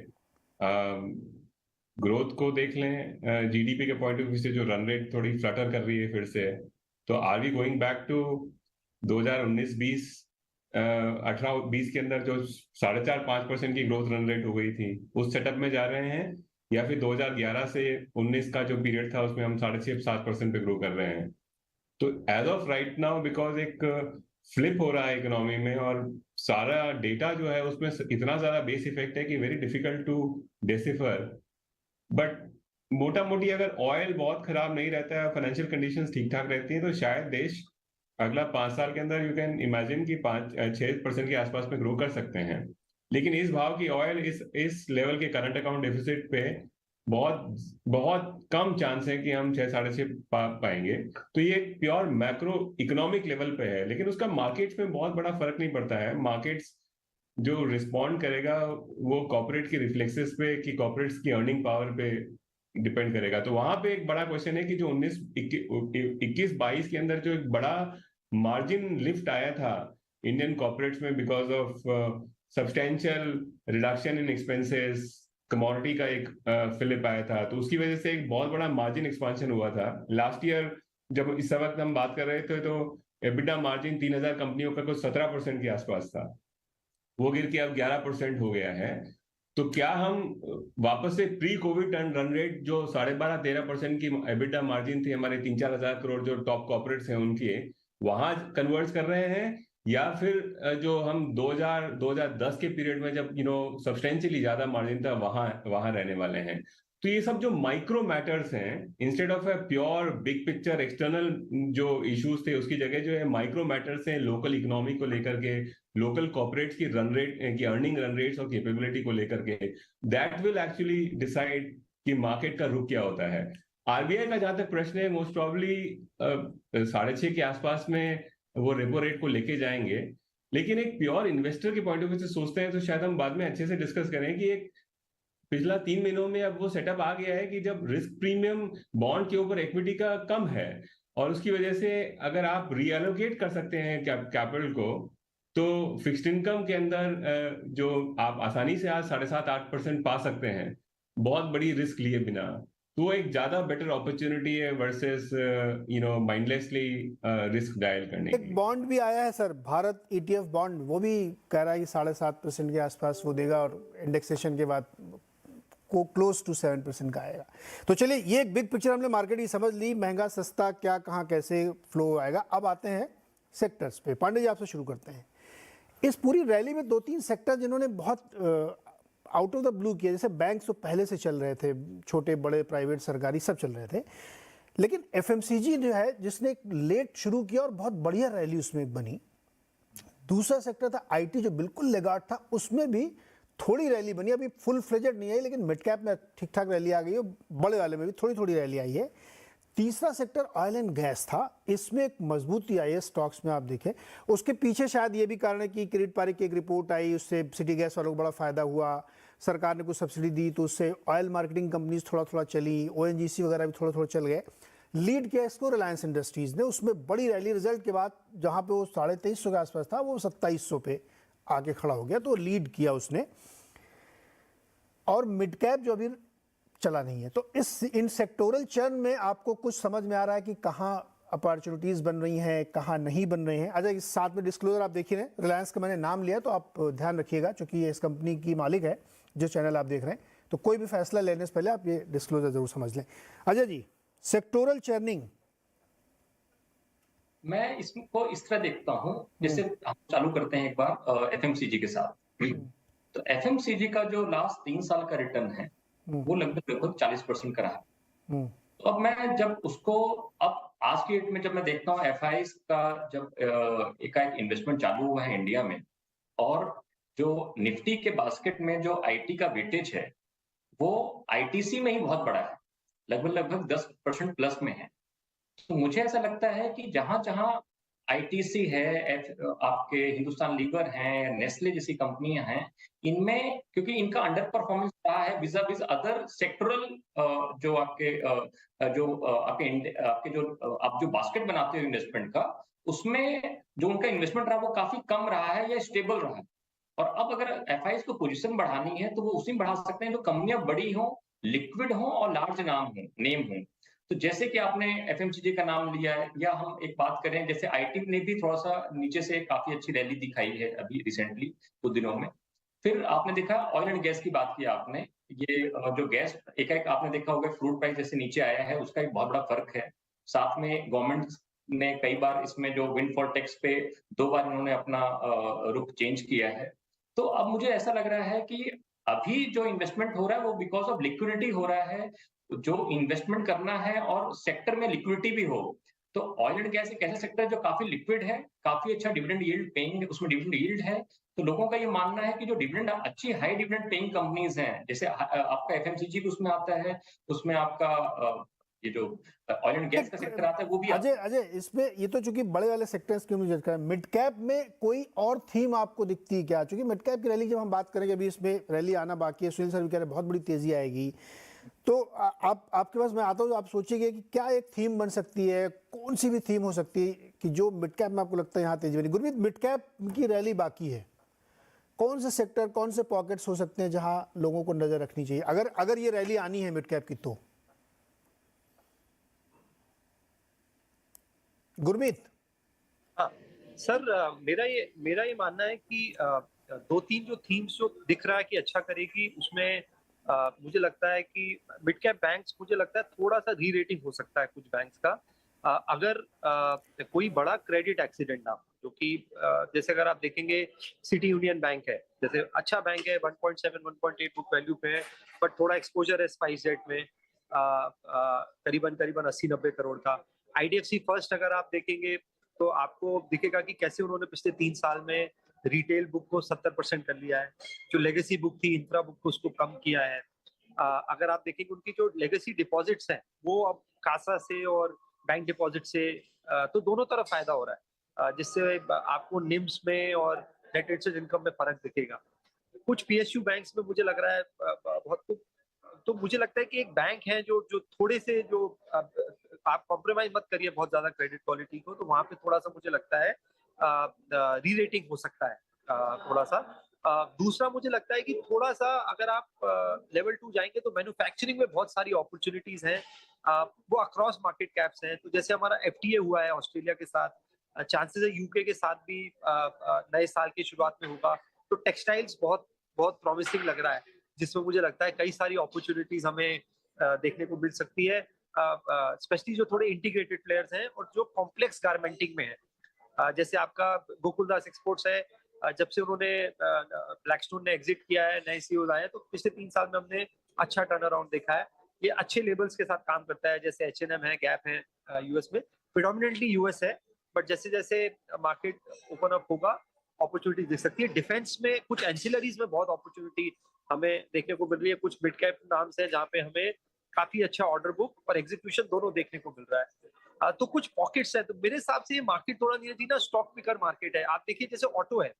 ग्रोथ को देख लें, जीडीपी के पॉइंट ऑफ व्यू से जो रन रेट थोड़ी फ्लटर कर रही है फिर से, तो are we going back to 2019-20, 18-20 के अंदर जो 4.5-5% की ग्रोथ रन रेट हो गई थी, उस सेटअप में जा रहे हैं, या फिर 2011 से 19 का जो पीरियड था उसमें हम 6.5-7% पे ग्रो कर रहे हैं। तो as of right now, because एक फ्लिप हो रहा है इकोनॉमी में और सारा डेटा जो है उसमें इतना ज्यादा बेस इफेक्ट है कि very difficult to decipher. But मोटा मोटी अगर ऑयल बहुत खराब नहीं रहता है, फाइनेंशियल कंडीशंस ठीक ठाक रहती हैं, तो शायद देश अगला 5 साल के अंदर यू कैन इमेजिन कि 5-6% के आसपास में ग्रो कर सकते हैं। लेकिन इस भाव की ऑयल इस लेवल के करंट अकाउंट डेफिसिट पे बहुत बहुत कम चांस है कि हम 6-6.5 पाएंगे। तो ये एक प्योर मैक्रो इकोनॉमिक लेवल पे है, लेकिन उसका मार्केट्स में बहुत बड़ा फर्क नहीं पड़ता है। मार्केट्स जो रिस्पॉन्ड करेगा वो कॉर्पोरेट की रिफ्लेक्सेस पे, कि कॉर्पोरेट्स की अर्निंग पावर पे डिपेंड करेगा। तो वहां पे एक बड़ा क्वेश्चन है कि जो 21-22 के अंदर जो एक बड़ा मार्जिन लिफ्ट आया था इंडियन कॉर्पोरेट्स में because of substantial reduction in expenses, commodity का एक फिलिप आया था, तो उसकी वजह से एक बहुत बड़ा मार्जिन एक्सपांशन हुआ था लास्ट ईयर। जब इस वक्त हम बात कर रहे थे तो एबिटा मार्जिन 3000 कंपनियों का कुछ 17% के आसपास था, वो गिर के अब 11% हो गया है। तो क्या हम वापस से प्री कोविड रन रेट जो 12.5-13% की एबिटा मार्जिन थी हमारे 3-4 हजार करोड़ जो टॉप कॉर्पोरेट्स हैं उनके, वहां कन्वर्ट कर रहे हैं, या फिर जो हम 2010 के पीरियड में जब सब्सटेंशियली ज्यादा मार्जिन था वहां रहने वाले हैं। तो ये सब जो माइक्रो मैटर्स हैं, instead of a pure big picture external जो इश्यूज थे, उसकी जगह जो है माइक्रो मैटर्स हैं लोकल इकोनॉमी को लेकर के, लोकल कॉर्पोरेट्स की रन रेट की अर्निंग रन रेट्स और कैपेबिलिटी को लेकर के, दैट विल एक्चुअली डिसाइड कि मार्केट का रुख क्या होता है। आरबीआई का जहां तक प्रश्न है, मोस्ट प्रॉब्ली 6.5 के आसपास में वो रेपो रेट को लेके जाएंगे। लेकिन एक प्योर इन्वेस्टर के पॉइंट ऑफ व्यू से सोचते हैं तो शायद हम बाद में अच्छे से डिस्कस करें कि एक पिछला 3 महीनों में अब वो सेटअप आ गया है कि जब रिस्क प्रीमियम बॉन्ड के ऊपर इक्विटी का कम है, और उसकी वजह से अगर आप रीएलोकेट कर सकते हैं कैपिटल को, तो फिक्स्ड इनकम के अंदर जो आप आसानी से आज 7.5-8% पा सकते हैं बहुत बड़ी रिस्क लिए बिना, तो एक ज्यादा बेटर अपॉर्चुनिटी है वर्सेस माइंडलेसली रिस्क डायल करने की। एक बॉन्ड भी आया है सर, भारत ETF बॉन्ड, वो भी कह रहा है कि 7.5% के आसपास वो देगा और इंडेक्सेशन के बाद को क्लोज टू 7% का आएगा। तो चलिए, ये एक बिग पिक्चर हमने मार्केट की समझ ली, महंगा सस्ता क्या कहाँ कैसे फ्लो आएगा। अब आते हैं सेक्टर्स पे। पांडे जी, आपसे शुरू करते हैं। इस पूरी रैली में 2-3 सेक्टर जिन्होंने बहुत आउट ऑफ द ब्लू किया, जैसे बैंक तो पहले से चल रहे थे, छोटे बड़े प्राइवेट सरकारी सब चल रहे थे, लेकिन FMCG जो है जिसने लेट शुरू किया और बहुत बढ़िया रैली उसमें बनी। दूसरा सेक्टर था IT जो बिल्कुल लेगार्ड था, उसमें भी थोड़ी रैली बनी, अभी फुल फ्लेजेड नहीं आई लेकिन मिड कैप में ठीक ठाक रैली आ गई है, बड़े वाले में भी थोड़ी थोड़ी रैली आई है। तीसरा सेक्टर ऑयल एंड गैस था, इसमें एक मजबूती आई है स्टॉक्स में, आप देखें। उसके पीछे शायद ये भी कारण है कि किरीट पारिक की एक रिपोर्ट आई, उससे सिटी गैस वालों को बड़ा फायदा हुआ, सरकार ने कुछ सब्सिडी दी तो उससे ऑयल मार्केटिंग कंपनीज थोड़ा थोड़ा चली, ONGC वगैरह भी थोड़ा थोड़ा चल गए। लीड किया इसको रिलायंस इंडस्ट्रीज ने, उसमें बड़ी रैली रिजल्ट के बाद, जहाँ पे वो 2350 के आसपास था वो 2700 पे आके खड़ा हो गया, तो लीड किया उसने। और मिड कैप जो अभी चला नहीं है, तो इन सेक्टोरल चर्न में आपको कुछ समझ में आ रहा है कि कहाँ अपॉर्चुनिटीज बन रही हैं, कहाँ नहीं बन रही हैं। अच्छा, इस साथ में डिस्क्लोजर आप देखिए, रिलायंस का मैंने नाम लिया तो आप ध्यान रखिएगा, क्योंकि ये इस कंपनी की मालिक है जो चैनल आप देख रहे हैं, तो कोई भी फैसला लेने से पहले आप ये डिस्क्लोजर जरूर समझ लें। अजय जी, सेक्टोरल चर्निंग मैं इसको इस तरह देखता हूँ, जैसे हम चालू करते हैं एक बार एफएमसीजी के साथ। तो एफएमसीजी का जो लास्ट 3 साल का रिटर्न है, वो लगभग 40% का रहा। तो अब मैं जब उसको अब आज की डेट में जब मैं देखता हूँ एफआईज का जब एकाएक इन्वेस्टमेंट चालू हुआ है इंडिया में, और जो निफ्टी के बास्केट में जो आईटी का वेटेज है, वो आईटीसी में ही बहुत बड़ा है, लगभग 10% प्लस में है। तो मुझे ऐसा लगता है कि जहां-जहां आईटीसी है, आपके हिंदुस्तान लीवर हैं, नेस्ले जैसी कंपनियां हैं, इनमें क्योंकि इनका अंडर परफॉर्मेंस रहा है विज़ा-विज़ अदर सेक्टरल, जो आपके जो आप जो बास्केट बनाते हो इन्वेस्टमेंट का, उसमें जो उनका इन्वेस्टमेंट रहा वो काफी कम रहा है या स्टेबल रहा है। और अब अगर एफआईज को पोजीशन बढ़ानी है तो वो उसी में बढ़ा सकते हैं जो कंपनियां बड़ी हों, लिक्विड हों और लार्ज नेम हों। तो जैसे कि आपने एफएमसीजी का नाम लिया है, या हम एक बात करें जैसे आईटी ने भी थोड़ा-सा नीचे से काफ़ी अच्छी रैली दिखाई है अभी रिसेंटली कुछ दिनों में। फिर आपने देखा ऑयल एंड गैस की बात की आपने, ये जो गैस एकाएक आपने देखा होगा क्रूड प्राइस जैसे नीचे आया है, उसका एक बहुत बड़ा फ़र्क है। साथ में गवर्नमेंट ने कई बार इसमें जो विंडफॉल टैक्स पे 2 बार इन्होंने अपना रुख चेंज किया है। तो अब मुझे ऐसा लग रहा है कि अभी जो इन्वेस्टमेंट हो रहा है वो बिकॉज़ ऑफ लिक्विडिटी हो रहा है। जो इन्वेस्टमेंट करना है और सेक्टर में लिक्विडिटी भी हो, तो ऑयल एंड गैस एक ऐसा सेक्टर है जो काफी लिक्विड है, काफी अच्छा डिविडेंड यील्ड पेइंग, उसमें डिविडेंड यील्ड है। तो लोगों का ये मानना है कि जो डिविडेंड अच्छी हाई डिविडेंड पेइंग कंपनीज हैं, जैसे आपका एफएमसीजी भी उसमें आता है, उसमें आपका ये जो ऑयल एंड गैस का सेक्टर आता है वो भी आता है। अजय इसमें ये तो चूंकि बड़े वाले सेक्टर्स की मुझे है, मिड कैप में कोई और थीम आपको दिखती है क्या? चूंकि मिड कैप की रैली जब हम बात करेंगे, अभी इसमें रैली आना बाकी है, सुनील सर भी कह रहे हैं बहुत बड़ी तेजी आएगी, तो आपके पास मैं आता हूँ, आप सोचिए कि क्या एक थीम बन सकती है, कौन सी भी थीम हो सकती है कि जो मिड कैप में आपको लगता है यहाँ तेजी बनी? गुरमीत, मिड कैप की रैली बाकी है, कौन से सेक्टर, कौन से पॉकेट्स हो सकते हैं जहां लोगों को नजर रखनी चाहिए अगर ये रैली आनी है मिड कैप की? तो गुरमीत। हाँ सर, मेरा ये मानना है कि 2-3 जो थीम्स जो दिख रहा है कि अच्छा करेगी, उसमें मुझे लगता है कि मिड कैप बैंक्स, मुझे लगता है थोड़ा सा री रेटिंग हो सकता है कुछ बैंक्स का, अगर कोई बड़ा क्रेडिट एक्सीडेंट ना हो, जो कि जैसे अगर आप देखेंगे सिटी यूनियन बैंक है, जैसे अच्छा बैंक है, 1.7-1.8 बुक वैल्यू पे है, बट थोड़ा एक्सपोजर है स्पाइसजेट में करीबन 80-90 करोड़ का। आईडीएफसी फर्स्ट अगर आप देखेंगे तो आपको दिखेगा कि कैसे उन्होंने पिछले 3 साल में रिटेल बुक को 70% कर लिया है, जो लेगेसी बुक थी इंफ्रा बुक को उसको कम किया है। अगर आप देखेंगे उनकी जो लेगेसी डिपॉजिट्स हैं वो अब कासा से और बैंक डिपॉजिट से तो दोनों तरफ फायदा हो रहा है, जिससे आपको निम्स में और नेट इंटरेस्ट इनकम में फर्क दिखेगा। कुछ पीएसयू बैंक्स में मुझे लग रहा है बहुत, तो मुझे लगता है कि एक बैंक है जो थोड़े से जो आप कॉम्प्रोमाइज मत करिए बहुत ज्यादा क्रेडिट क्वालिटी को, तो वहां पे थोड़ा सा मुझे लगता है री रेटिंग हो सकता है थोड़ा सा। दूसरा मुझे लगता है कि थोड़ा सा अगर आप लेवल 2 जाएंगे तो मैन्युफैक्चरिंग में बहुत सारी अपॉर्चुनिटीज हैं, वो अक्रॉस मार्केट कैप्स हैं। तो जैसे हमारा एफटीए हुआ है ऑस्ट्रेलिया के साथ, चांसेस है यूके के साथ भी नए साल की शुरुआत में होगा। तो टेक्सटाइल्स बहुत बहुत प्रॉमिसिंग लग रहा है, जिसमें मुझे लगता है कई सारी अपॉर्चुनिटीज हमें देखने को मिल सकती है, स्पेशली जो थोड़े इंटीग्रेटेड प्लेयर्स हैं और जो कॉम्प्लेक्स गारमेंटिंग में है। जैसे आपका गोकुलदास एक्सपोर्ट्स है, जब से उन्होंने ब्लैकस्टोन ने एग्जिट किया है, नए सीईओ आए हैं, तो पिछले 3 साल में हमने अच्छा टर्न अराउंड देखा है। ये अच्छे लेबल्स के साथ काम करता है, जैसे H&M है, गैप है, यूएस में प्रेडोमिनेंटली यूएस है, बट जैसे जैसे मार्केट ओपन अप होगा अपॉर्चुनिटी दिख सकती है। डिफेंस में कुछ एंसिलरीज में बहुत अपॉर्चुनिटी हमें देखने को मिल रही है। कुछ मिड कैप नाम से जहाँ पे हमें काफी अच्छा ऑर्डर बुक और एग्जीक्यूशन दोनों देखने को मिल रहा है। तो कुछ पॉकेट्स है, तो मेरे हिसाब से ये मार्केट थोड़ा नीरज जी ना स्टॉक पिकर मार्केट है। आप देखिए जैसे ऑटो है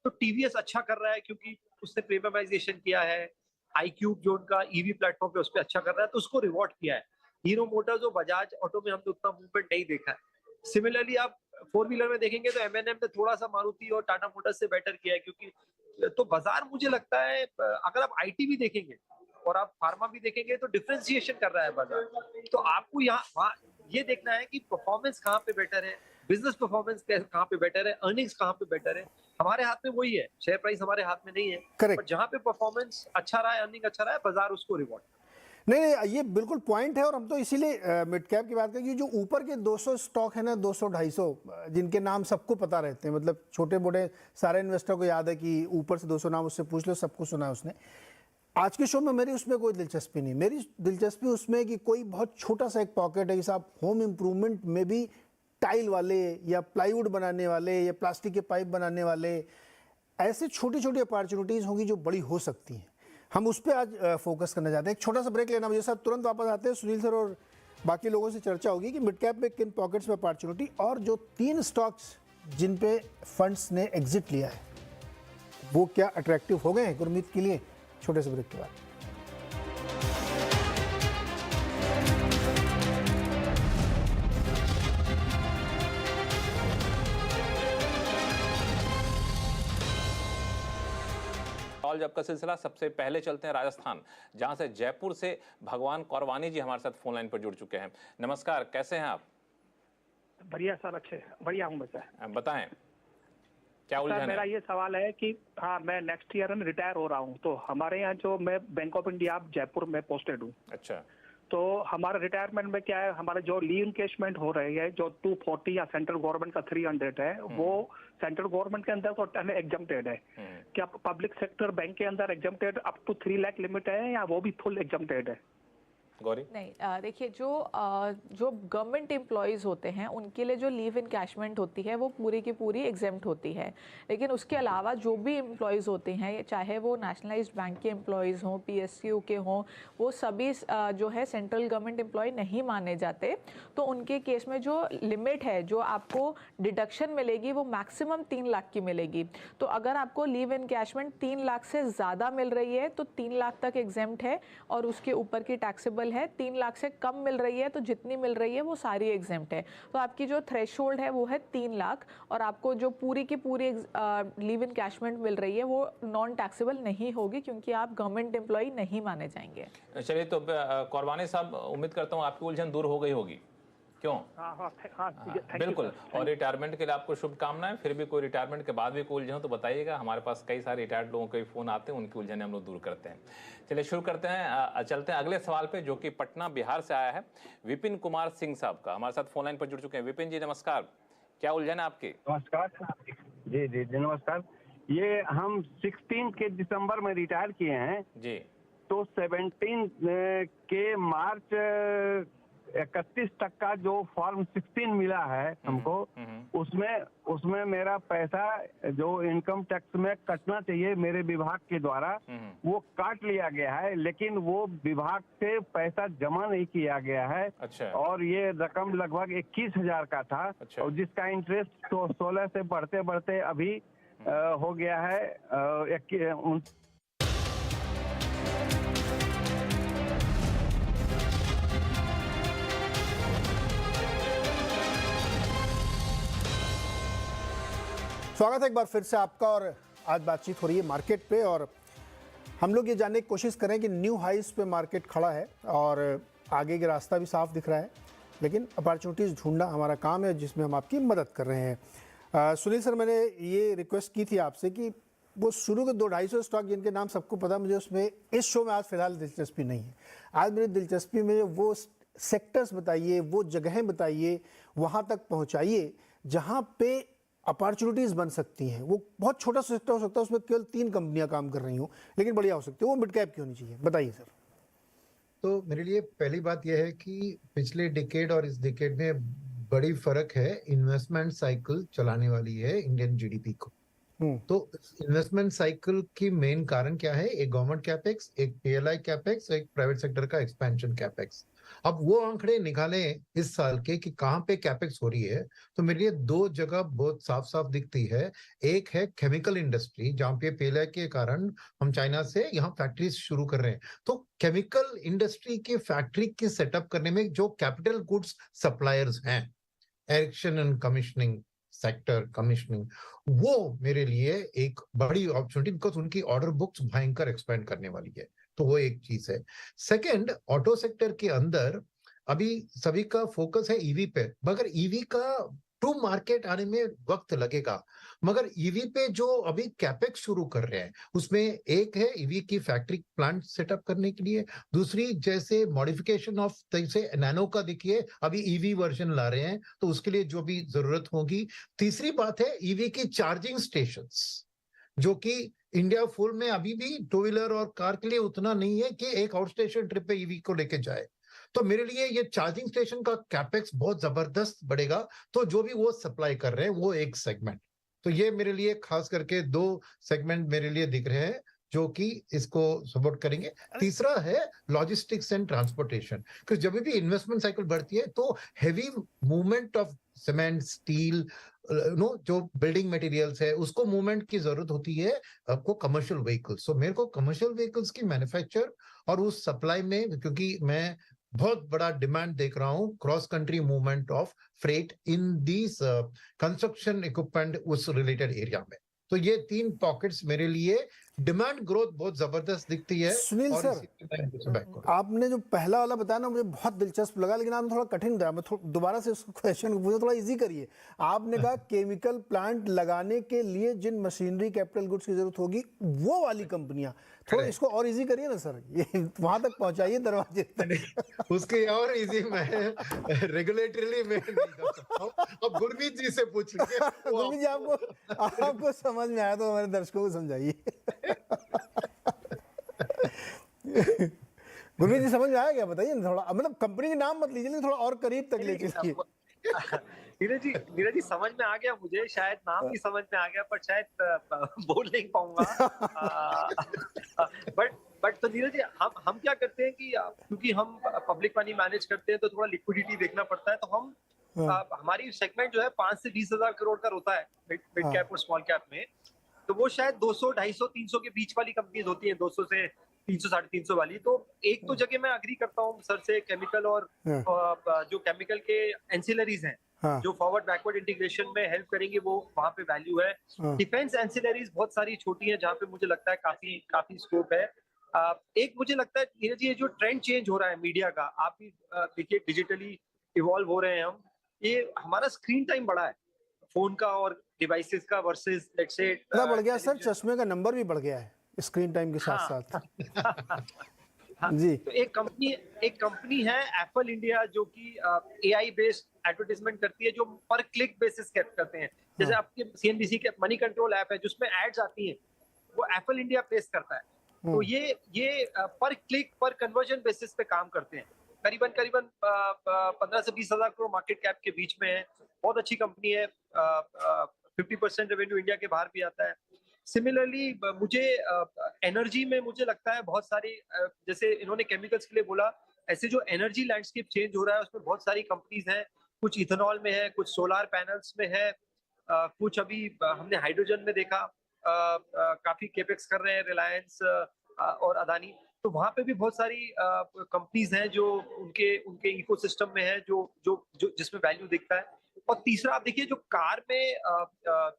तो टीवीएस अच्छा कर रहा है क्योंकि उसने प्रीमियमाइजेशन किया है, iQube जो उनका ईवी प्लेटफॉर्म पे उस पर अच्छा कर रहा है तो उसको रिवॉर्ड किया है। हीरो मोटर्स और बजाज ऑटो में हमने उतना मूवमेंट नहीं देखा है। सिमिलरली आप 4 व्हीलर में देखेंगे तो M&M ने थोड़ा सा मारुति और टाटा मोटर्स से बेटर किया है, क्योंकि तो बाजार मुझे लगता है अगर आप आईटी भी देखेंगे और आप फार्मा भी देखेंगे तो डिफरेंशिएशन कर रहा है बाजार। तो आपको यहाँ ये देखना है कि परफॉर्मेंस कहाँ पे बेटर है, बिजनेस परफॉर्मेंस कहाँ पे बेटर है, अर्निंग्स कहाँ पे बेटर है। हमारे हाथ में वही है, शेयर प्राइस हमारे हाथ में नहीं है, पर जहाँ पे परफॉर्मेंस अच्छा रहा है, अर्निंग अच्छा रहा है, बाजार उसको रिवॉर्ड। नहीं, ये बिल्कुल पॉइंट है और हम तो इसीलिए मिड कैप की बात करें कि जो ऊपर के 200 स्टॉक है ना, 200-250 जिनके नाम सबको पता रहते हैं, मतलब छोटे मोटे सारे इन्वेस्टर को याद है कि ऊपर से 200 नाम उससे पूछ लो, सबको सुना है उसने। आज के शो में मेरी उसमें कोई दिलचस्पी नहीं, मेरी दिलचस्पी उसमें कि कोई बहुत छोटा सा एक पॉकेट है कि साहब होम इम्प्रूवमेंट में भी टाइल वाले या प्लाईवुड बनाने वाले या प्लास्टिक के पाइप बनाने वाले, ऐसे छोटी छोटी अपॉर्चुनिटीज़ होंगी जो बड़ी हो सकती हैं। हम उस पर आज फोकस करना चाहते हैं। एक छोटा सा ब्रेक लेना मुझे साहब, तुरंत वापस आते हैं। सुनील सर और बाकी लोगों से चर्चा होगी कि मिड कैप में किन पॉकेट्स में अपॉर्चुनिटी, और जो 3 स्टॉक्स जिन पे फंड्स ने एग्जिट लिया है वो क्या अट्रैक्टिव हो गए हैं गुरमीत के लिए, छोटे से ब्रेक के बाद। सवाल जब का सिलसिला, सबसे पहले चलते हैं राजस्थान, जहां से जयपुर से भगवान कौरवानी जी हमारे साथ फोन लाइन पर जुड़ चुके हैं। नमस्कार, कैसे हैं आप? बढ़िया सर, अच्छे बढ़िया हूँ सर। बताएं क्या उलझन है? मेरा ये सवाल है कि हाँ, मैं नेक्स्ट ईयर में रिटायर हो रहा हूँ, तो हमारे यहाँ जो मैं बैंक ऑफ इंडिया जयपुर में पोस्टेड हूँ, अच्छा, तो हमारा रिटायरमेंट में क्या है, हमारे जो ली इनकेशमेंट हो रही है जो 240 या सेंट्रल गवर्नमेंट का 300 है, वो सेंट्रल गवर्नमेंट के अंदर तो एग्जम्प्टेड है। क्या पब्लिक सेक्टर बैंक के अंदर exempted up to 3 lakh limit है या वो भी फुल एग्जम्प्टेड है? गौरी? नहीं, देखिए जो गवर्नमेंट एम्प्लॉयज़ होते हैं उनके लिए जो लीव इनकैशमेंट होती है वो पूरी की पूरी एग्जेम्प्ट होती है, लेकिन उसके अलावा जो भी एम्प्लॉयज़ होते हैं, चाहे वो नेशनलाइज्ड बैंक के एम्प्लॉयज़ हों, PSU के हों, वो सभी जो है सेंट्रल गवर्नमेंट एम्प्लॉय नहीं माने जाते। तो उनके केस में जो लिमिट है जो आपको डिडक्शन मिलेगी वो मैक्सिमम 3 लाख की मिलेगी। तो अगर आपको लीव इनकैशमेंट 3 लाख से ज़्यादा मिल रही है तो 3 लाख तक एग्जेम्प्ट है और उसके ऊपर की टैक्सेबल है। 3 लाख से कम मिल रही है तो जितनी मिल रही है वो सारी एग्जेम्प्ट है। तो आपकी जो थ्रेशोल्ड है वो है 3 लाख, और आपको जो पूरी की पूरी लीव इनकैशमेंट मिल रही है वो नॉन टैक्सेबल नहीं होगी, क्योंकि आप गवर्नमेंट एम्प्लॉय नहीं माने जाएंगे। चलिए, तो कौरवानी साहब, उम्मीद करता हूँ आपकी उलझन दूर हो गई होगी। क्यों? बिल्कुल, और रिटायरमेंट के लिए आपको शुभकामनाएं। फिर भी कोई रिटायरमेंट के बाद भी कोई उलझन हो तो बताइएगा, हमारे पास कई सारे रिटायर्ड लोगों के फोन आते हैं, उनकी उलझने हम लोग दूर करते हैं। चलिए शुरू करते हैं, चलते हैं अगले सवाल पे, जो कि पटना बिहार से आया है, विपिन कुमार सिंह साहब का हमारे साथ फोन लाइन पर जुड़ चुके हैं। विपिन जी नमस्कार, क्या उलझन है आपकी? नमस्कार जी जी जी नमस्कार। ये हम 16 के दिसंबर में रिटायर किए हैं जी, तो 17 के मार्च 31 तक का जो फॉर्म 16 मिला है हमको, उसमें मेरा पैसा जो इनकम टैक्स में कटना चाहिए मेरे विभाग के द्वारा वो काट लिया गया है, लेकिन वो विभाग से पैसा जमा नहीं किया गया है। अच्छा। और ये रकम लगभग 21,000 का था। अच्छा। और जिसका इंटरेस्ट तो 16 से बढ़ते बढ़ते अभी हो गया है स्वागत है एक बार फिर से आपका, और आज बातचीत हो रही है मार्केट पे, और हम लोग ये जानने की कोशिश करें कि न्यू हाइस पे मार्केट खड़ा है और आगे का रास्ता भी साफ दिख रहा है, लेकिन अपॉर्चुनिटीज़ ढूंढना हमारा काम है, जिसमें हम आपकी मदद कर रहे हैं। सुनील सर, मैंने ये रिक्वेस्ट की थी आपसे कि वो शुरू के 200-250 स्टॉक जिनके नाम सबको पता, मुझे उसमें इस शो में आज फिलहाल दिलचस्पी नहीं है। आज मेरी दिलचस्पी में वो सेक्टर्स बताइए, वो जगहें बताइए, वहाँ तक पहुँचाइए जहाँ पे अपॉर्चुनिटीज़ बन सकती हैं। वो बहुत छोटा सेक्टर हो सकता है, उसमें केवल 3 कंपनियां काम कर रही हों, लेकिन बढ़िया हो सकती है, वो मिड कैप की होनी चाहिए। बताइए सर। तो मेरे लिए पहली बात यह है कि पिछले डिकेड और इस डिकेड में बड़ी फर्क है। इन्वेस्टमेंट साइकिल चलाने वाली है इंडियन जीडीपी को। तो इन्वेस्टमेंट साइकिल की मेन कारण क्या है? एक गवर्नमेंट कैपेक्स, एक PLI कैपेक्स, एक प्राइवेट सेक्टर का एक्सपेंशन कैपेक्स। अब वो आंकड़े निकाले इस साल के कि कहाँ पे कैपेक्स हो रही है, तो मेरे लिए 2 जगह बहुत साफ साफ दिखती है। एक है केमिकल इंडस्ट्री, जहाँ पे PLI के कारण हम चाइना से यहाँ फैक्ट्रीज शुरू कर रहे हैं। तो केमिकल इंडस्ट्री की फैक्ट्री के सेटअप करने में जो कैपिटल गुड्स सप्लायर्स हैं, erection and commissioning sector, commissioning, वो मेरे लिए एक बड़ी अपॉर्चुनिटी, बिकॉज उनकी ऑर्डर बुक्स भयंकर एक्सपेंड करने वाली है। तो वो एक चीज है। सेकंड, ऑटो सेक्टर के अंदर अभी सभी का फोकस है ईवी पे, मगर ईवी का टू मार्केट आने में वक्त लगेगा। मगर ईवी पे जो अभी कैपेक्स शुरू कर रहे हैं उसमें एक है ईवी की फैक्ट्री प्लांट सेटअप करने के लिए, दूसरी जैसे मॉडिफिकेशन ऑफ जैसे नैनो का देखिए अभी ईवी वर्जन ला रहे हैं तो उसके लिए जो भी जरूरत होगी। तीसरी बात है ईवी की चार्जिंग स्टेशंस, जो कि इंडिया फुल में अभी भी टू व्हीलर और कार के लिए उतना नहीं है कि एक आउट स्टेशन ट्रिप पे ईवी को लेके जाए। तो मेरे लिए ये चार्जिंग स्टेशन का कैपेक्स बहुत जबरदस्त बढ़ेगा, तो जो भी वो सप्लाई कर रहे हैं वो एक सेगमेंट। तो ये मेरे लिए खास करके 2 सेगमेंट मेरे लिए दिख रहे हैं जो कि इसको सपोर्ट करेंगे। तीसरा है लॉजिस्टिक्स एंड ट्रांसपोर्टेशन, क्योंकि जब भी इन्वेस्टमेंट साइकिल बढ़ती है तो heavy movement of cement, steel, जो बिल्डिंग मटेरियल्स है उसको मूवमेंट की जरूरत होती है आपको कमर्शियल व्हीकल्स। सो मेरे को कमर्शियल व्हीकल्स की मैन्युफैक्चर और उस सप्लाई में, क्योंकि मैं बहुत बड़ा डिमांड देख रहा हूं cross country movement of freight in these construction equipment उस रिलेटेड एरिया में। तो ये 3 पॉकेट्स मेरे लिए डिमांड ग्रोथ बहुत जबरदस्त दिखती है। सुनील सर, आपने जो पहला वाला बताया ना मुझे बहुत दिलचस्प लगा, लेकिन आपने थोड़ा कठिन बताया। मैं दोबारा से उस क्वेश्चन को पूछा, थोड़ा इजी करिए। आपने कहा केमिकल प्लांट लगाने के लिए जिन मशीनरी कैपिटल गुड्स की जरूरत होगी वो वाली कंपनियां, थोड़ा इसको और इजी करिए ना सर, ये वहां तक पहुंचाइए दरवाजे तक। उसके और इजी मैं रेगुलेटरली में नहीं कर सकता हूं। अब गुरमीत जी से पूछ लीजिए। गुरमीत जी आपको समझ में आया तो हमारे दर्शकों को समझाइए। गुरमीत जी समझ में आया क्या, बताइए ना थोड़ा, मतलब कंपनी के नाम मत लीजिए लेकिन थोड़ा और करीब तक ले चलिए। नीरज जी समझ में आ गया, मुझे शायद नाम भी समझ में आ गया पर शायद बोल नहीं पाऊंगा। बट तो नीरज जी हम क्या करते हैं कि क्योंकि हम पब्लिक मनी मैनेज करते हैं तो थोड़ा लिक्विडिटी देखना पड़ता है, तो हम हमारी सेगमेंट जो है 5 से 20 हजार करोड़ का होता है मिड कैप और स्मॉल कैप में। तो वो शायद 200, 250, 300 के बीच वाली कंपनीज होती हैं, 200 से 300, 350 वाली। तो एक तो जगह मैं अग्री करता हूँ सर से, केमिकल और जो केमिकल के एंसिलरीज हैं जो फॉरवर्ड बैकवर्ड इंटीग्रेशन में हेल्प करेंगे वो वहाँ पे वैल्यू है। डिफेंस एंसिलरीज बहुत सारी छोटी हैं जहाँ पे मुझे लगता है काफी स्कोप है। एक मुझे लगता है नीरज जी ये जो ट्रेंड चेंज हो रहा है मीडिया का, आप भी देखिए डिजिटली इवॉल्व हो रहे हैं हम, ये हमारा स्क्रीन टाइम बढ़ा है फोन का और डिवाइसेस का वर्सेस लेट्स से बढ़ गया सर, चश्मे का नंबर भी बढ़ गया है स्क्रीन टाइम के साथ साथ। जी, तो एक कंपनी है एप्पल इंडिया जो कि एआई बेस्ड एडवर्टाइजमेंट करती है, जो पर क्लिक बेसिस करते हैं। जैसे आपके सीएनबीसी के मनी कंट्रोल ऐप है जिसमें एड्स आती हैं, वो एप्पल इंडिया प्लेस करता है। तो ये पर क्लिक पर कन्वर्जन बेसिस पे काम करते हैं। करीबन 15 से 20 हजार करोड़ मार्केट कैप के बीच में है। बहुत अच्छी कंपनी है। 50% रेवेन्यू इंडिया के बाहर भी आता है। सिमिलरली मुझे एनर्जी में मुझे लगता है बहुत सारी, जैसे इन्होंने केमिकल्स के लिए बोला, ऐसे जो एनर्जी लैंडस्केप चेंज हो रहा है उसमें बहुत सारी कंपनीज हैं। कुछ इथेनॉल में है, कुछ सोलार पैनल्स में है, कुछ अभी हमने हाइड्रोजन में देखा, काफी केपेक्स कर रहे हैं रिलायंस और अदानी। तो वहां पे भी बहुत सारी कंपनीज हैं जो उनके इकोसिस्टम में है, जो जिसमें वैल्यू दिखता है। और तीसरा आप देखिए जो कार में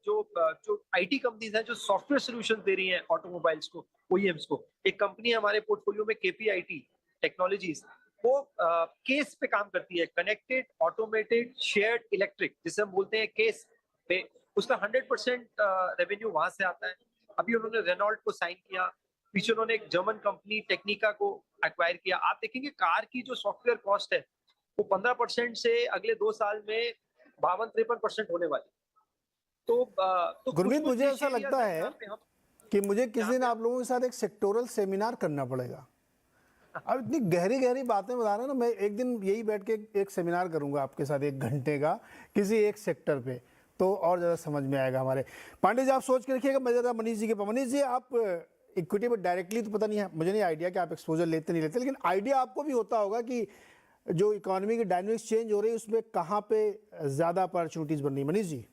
जो आईटी कंपनीज हैं जो सॉफ्टवेयर सॉल्यूशंस दे रही हैं ऑटोमोबाइल्स को, ओईएम्स को। एक कंपनी है हमारे पोर्टफोलियो में केपीआईटी टेक्नोलॉजीज, वो केस पे काम करती है, कनेक्टेड ऑटोमेटेड शेयर्ड इलेक्ट्रिक, जिसे हम बोलते हैं केस पे। उसका 100% रेवेन्यू वहां से आता है। अभी उन्होंने रेनॉल्ट को साइन किया, पीछे उन्होंने एक जर्मन कंपनी टेक्निका को एक्वायर किया। आप देखेंगे कार की जो सॉफ्टवेयर कॉस्ट है वो 15% से अगले 2 साल में 52-53% होने वाली। तो गुरमीत मुझे ऐसा लगता है कि मुझे किसी दिन आप लोगों के साथ एक सेक्टोरल सेमिनार करना पड़ेगा। अब इतनी गहरी बातें बता रहे हैं ना, मैं एक दिन यही बैठ के एक सेमिनार करूंगा आपके साथ 1 घंटे का किसी एक सेक्टर पे, तो और ज़्यादा समझ में आएगा हमारे। पांडे जी आप सोच के रखिएगा। मैं ज़रा मनीष जी के पास, मनीष जी आप इक्विटी में डायरेक्टली तो पता नहीं है, मुझे नहीं आइडिया कि आप एक्सपोजर लेते नहीं लेते, लेकिन आइडिया आपको भी होता होगा कि जो इकोनॉमी की डायनामिक्स चेंज हो रही है उसमें कहाँ पे ज़्यादा अपॉर्चुनिटीज बन रही है। मनीष जी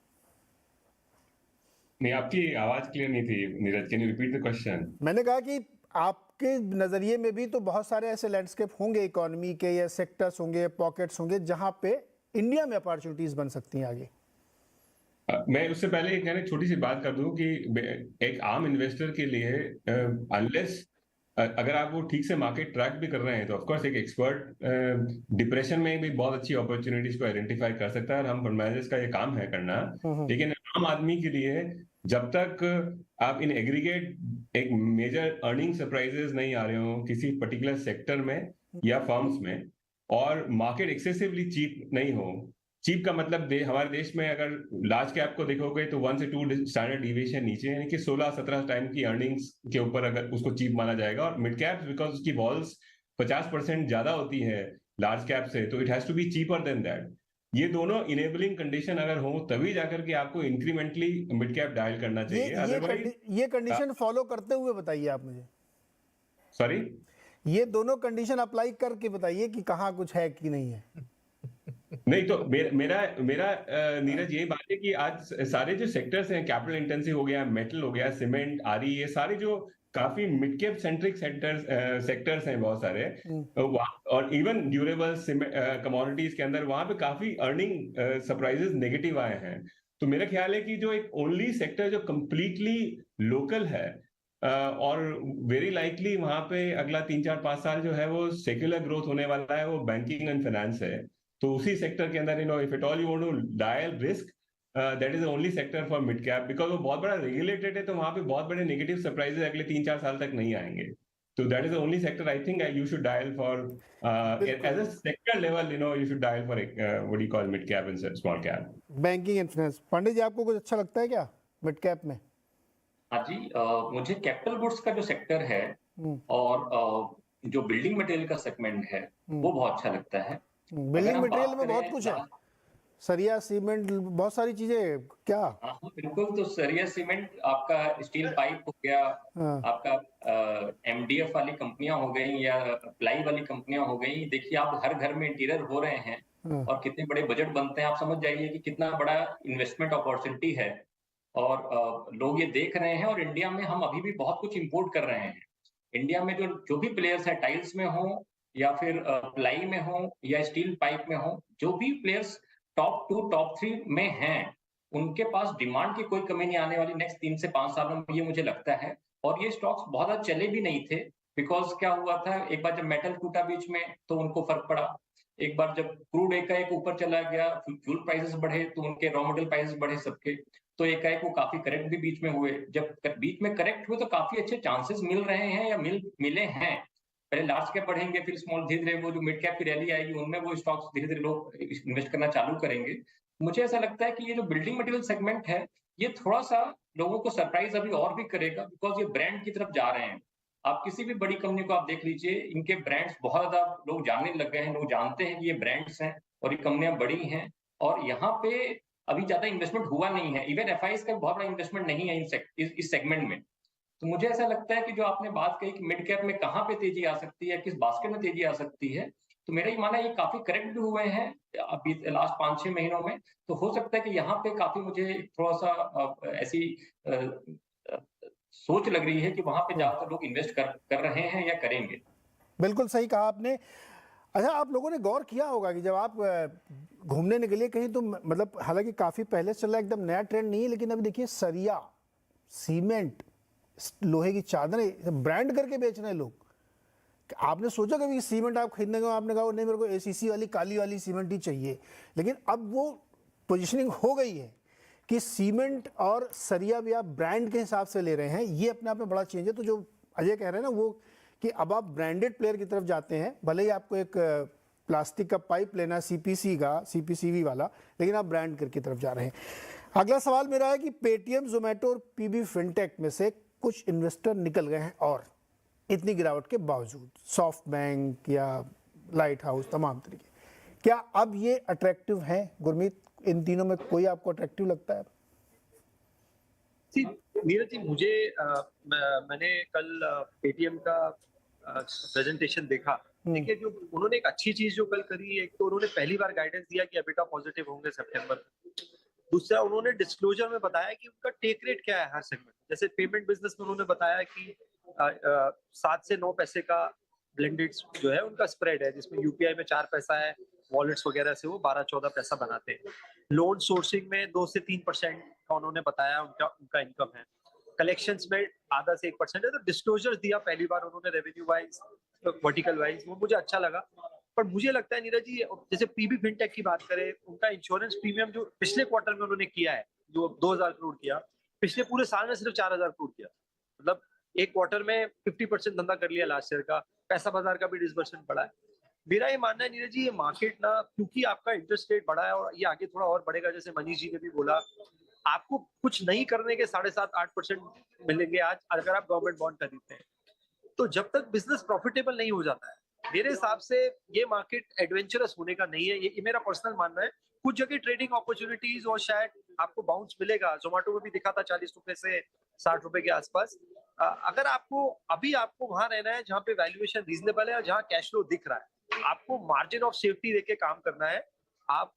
नहीं, आपकी आवाज क्लियर नहीं थी Neeraj, can you repeat the question? मैंने कहा कि आपके नज़रिए में भी तो बहुत सारे ऐसे लैंडस्केप होंगे इकोनॉमी के, या सेक्टर्स होंगे, पॉकेट्स होंगे जहाँ पे इंडिया में अपॉर्चुनिटीज बन सकती हैं आगे। मैं उससे पहले एक छोटी सी बात कर दूं कि एक आम इन्वेस्टर के लिए अनलेस अगर आप वो ठीक से मार्केट ट्रैक भी कर रहे हैं तो ऑफ कोर्स एक एक्सपर्ट डिप्रेशन में भी बहुत अच्छी अपॉर्चुनिटीज को आइडेंटिफाई कर सकता है, और हम फंड मैनेजर्स का ये काम है करना। लेकिन आम आदमी के लिए जब तक आप इन एग्रीगेट एक मेजर अर्निंग सरप्राइजेस नहीं आ रहे हो किसी पर्टिकुलर सेक्टर में या फर्म्स में, और मार्केट एक्सेसिवली चीप नहीं हो, चीप का मतलब हमारे देश में अगर लार्ज कैप को देखोगे तो 1 से 2 स्टैंडर्ड डिविएशन नीचे, यानी कि 16-17 टाइम की अर्निंग्स के ऊपर अगर उसको चीप माना जाएगा। और मिड कैप बिकॉज उसकी वॉल्स 50% ज्यादा होती है लार्ज कैप से, तो it has to be cheaper than that. ये दोनों इनेबलिंग कंडीशन अगर हो तभी जाकर के आपको इंक्रीमेंटली मिड कैप डायल करना चाहिए। ये कंडीशन फॉलो करते हुए बताइए आप मुझे। सॉरी, ये दोनों कंडीशन अप्लाई करके बताइए कि कहाँ कुछ है कि नहीं है। नहीं तो मेरा नीरज यही बात है कि आज सारे जो सेक्टर्स हैं, कैपिटल इंटेंसिव हो गया, मेटल हो गया, सीमेंट, आरी, ये सारे जो काफी मिड कैप सेंट्रिक सेक्टर्स हैं बहुत सारे, और इवन ड्यूरेबल कमोडिटीज के अंदर वहां पे काफी अर्निंग सरप्राइजेस नेगेटिव आए हैं। तो मेरा ख्याल है कि जो एक ओनली सेक्टर जो कंप्लीटली लोकल है और वेरी लाइकली वहां पे अगला 3-4-5 साल जो है वो सेक्युलर ग्रोथ होने वाला है, वो बैंकिंग एंड फाइनेंस है। तो उसी सेक्टर के अंदर if at all you want to dial risk, that is the only sector for mid cap, because वो बहुत बड़ा रेगुलेटेड है, तो वहां पे बहुत बड़े नेगेटिव सरप्राइजेस अगले 3-4 साल तक नहीं आएंगे। तो that is the only sector I think you should dial for as a sector level, you should dial for what you call mid cap and small cap. Banking and finance, Pandit ji आपको कुछ अच्छा लगता है क्या मिड कैप में? हाँ जी, मुझे capital goods का जो सेक्टर है और जो बिल्डिंग मटेरियल का सेगमेंट है वो बहुत अच्छा लगता है। बिल्डिंग मटेरियल में बहुत कुछ है, सरिया, सीमेंट, बहुत सारी चीजें। क्या? हाँ बिल्कुल, तो सरिया, सीमेंट, आपका स्टील पाइप हो गया, आपका एमडीएफ वाली कंपनियां हो गई या प्लाई वाली कंपनियां हो गई। देखिए आप हर घर में इंटीरियर हो रहे हैं और कितने बड़े बजट बनते हैं, आप समझ जाइए कि कितना बड़ा इन्वेस्टमेंट अपॉर्चुनिटी है। और लोग ये देख रहे हैं, और इंडिया में हम अभी भी बहुत कुछ इंपोर्ट कर रहे हैं। इंडिया में जो भी प्लेयर्स है, टाइल्स में हो या फिर प्लाई में हो या स्टील पाइप में हो, जो भी प्लेयर्स टॉप 2 टॉप 3 में हैं, उनके पास डिमांड की कोई कमी नहीं आने वाली नेक्स्ट 3 से 5 सालों में, ये मुझे लगता है। और ये स्टॉक्स बहुत ज्यादा चले भी नहीं थे, बिकॉज क्या हुआ था, एक बार जब मेटल टूटा बीच में तो उनको फर्क पड़ा, एक बार जब क्रूड एकाएक ऊपर चला गया, फ्यूल प्राइसेस बढ़े तो उनके रॉ मटेरियल प्राइसेस बढ़े सबके, तो एकाएक वो काफी करेक्ट भी बीच में हुए। जब बीच में करेक्ट हुए तो काफी अच्छे चांसेस मिल रहे हैं या मिले हैं। पहले लार्ज कैप बढ़ेंगे, फिर स्मॉल, धीरे धीरे वो जो मिड कैप की रैली आएगी उनमें वो स्टॉक्स धीरे धीरे लोग इन्वेस्ट करना चालू करेंगे। मुझे ऐसा लगता है कि ये जो बिल्डिंग मटेरियल सेगमेंट है, ये थोड़ा सा लोगों को सरप्राइज अभी और भी करेगा, बिकॉज ये ब्रांड की तरफ जा रहे हैं। आप किसी भी बड़ी कंपनी को आप देख लीजिए, इनके ब्रांड्स बहुत ज्यादा लोग जानने लग गए हैं, लोग जानते हैं कि ये ब्रांड्स हैं और ये कंपनियां बड़ी हैं, और यहाँ पे अभी ज्यादा इन्वेस्टमेंट हुआ नहीं है। इवन एफआईज का बहुत बड़ा इन्वेस्टमेंट नहीं है इस सेगमेंट में। तो मुझे ऐसा लगता है कि जो आपने बात कही कि मिड कैप में कहाँ पे तेजी आ सकती है, किस बास्केट में तेजी आ सकती है, तो मेरा ये मानना है ये काफी करेक्ट भी हुए हैं अभी लास्ट 5-6 महीनों में। तो हो सकता है कि यहाँ पे काफी मुझे थोड़ा सा ऐसी सोच लग रही है कि वहां पे ज्यादातर लोग इन्वेस्ट कर रहे हैं या करेंगे। बिल्कुल सही कहा आपने। अच्छा, आप लोगों ने गौर किया होगा कि जब आप घूमने निकलिए कहीं, तो मतलब हालांकि काफी पहले चल रहा है, एकदम नया ट्रेंड नहीं है, लेकिन अभी देखिए सरिया, सीमेंट, लोहे की चादरें ब्रांड करके बेच रहे हैं लोग। आपने सोचा कभी सीमेंट आप खरीदने गए, आपने कहा नहीं मेरे को एसीसी वाली काली वाली सीमेंट ही चाहिए, लेकिन अब वो पोजीशनिंग हो गई है कि सीमेंट और सरिया भी आप ब्रांड के हिसाब से ले रहे हैं। ये अपने आप में बड़ा चेंज है। तो जो अजय कह रहे हैं ना, वो कि अब आप ब्रांडेड प्लेयर की तरफ जाते हैं, भले ही आपको एक प्लास्टिक का पाइप लेना सीपीसी का, सीपीसीवी वाला, लेकिन आप ब्रांड की तरफ जा रहे हैं। अगला सवाल मेरा है कि पेटीएम, जोमेटो और पीबी फिनटेक में से कुछ इन्वेस्टर निकल गए हैं, और इतनी गिरावट के बावजूद, सॉफ्ट बैंक या लाइट हाउस, तमाम तरीके, क्या अब ये अट्रैक्टिव है? गुरमीत, इन तीनों में कोई आपको अट्रैक्टिव लगता है? नीरज जी, मुझे मैंने कल पेटीएम का प्रेजेंटेशन देखा। देखिए, जो उन्होंने एक अच्छी चीज जो कल करी, एक तो उन्होंने पहली बार गाइडेंस दिया कि एबिटा पॉजिटिव होंगे सितंबर में। दूसरा, उन्होंने डिस्क्लोजर में बताया कि उनका टेक रेट क्या है हर सेगमेंट। जैसे पेमेंट बिजनेस में उन्होंने बताया कि 7 से 9 पैसे का ब्लेंडेड जो है उनका स्प्रेड है, जिसमें यूपीआई में 4 पैसा है, वॉलेट्स वगैरह से वो 12-14 पैसा बनाते हैं। लोन सोर्सिंग में 2 से 3% का उन्होंने बताया उनका इनकम है। कलेक्शंस में आधा से 1% है, तो डिस्क्लोजर दिया पहली बार उन्होंने रेवेन्यू वाइज, वर्टिकल वाइज, वो मुझे अच्छा लगा। पर मुझे लगता है नीरज जी, जैसे पीबी फिनटेक की बात करें, उनका इंश्योरेंस प्रीमियम जो पिछले क्वार्टर में उन्होंने किया है, जो 2000 करोड़ किया, पिछले पूरे साल में सिर्फ 4000 करोड़ किया। मतलब एक क्वार्टर में 50% धंधा कर लिया लास्ट ईयर का। पैसा बाजार का भी डिसबर्समेंट बढ़ा है। मेरा ये मानना है नीरज जी, ये मार्केट ना, क्योंकि आपका इंटरेस्ट रेट बढ़ा है और ये आगे थोड़ा और बढ़ेगा, जैसे मनीष जी ने भी बोला, आपको कुछ नहीं करने के 7.5-8% मिलेंगे आज अगर आप गवर्नमेंट बॉन्ड खरीदते हैं। तो जब तक बिजनेस प्रॉफिटेबल नहीं हो जाता है, मेरे हिसाब से ये मार्केट एडवेंचरस होने का नहीं है। ये मेरा पर्सनल मानना है। कुछ जगह ट्रेडिंग अपॉर्चुनिटीज और शायद आपको बाउंस मिलेगा। जोमेटो में भी दिखा था 40 रुपए से 60 रुपए के आसपास। अगर आपको वहां रहना है जहाँ पे वैल्यूएशन रीजनेबल है और जहाँ कैश फ्लो दिख रहा है, आपको मार्जिन ऑफ सेफ्टी देके काम करना है। आप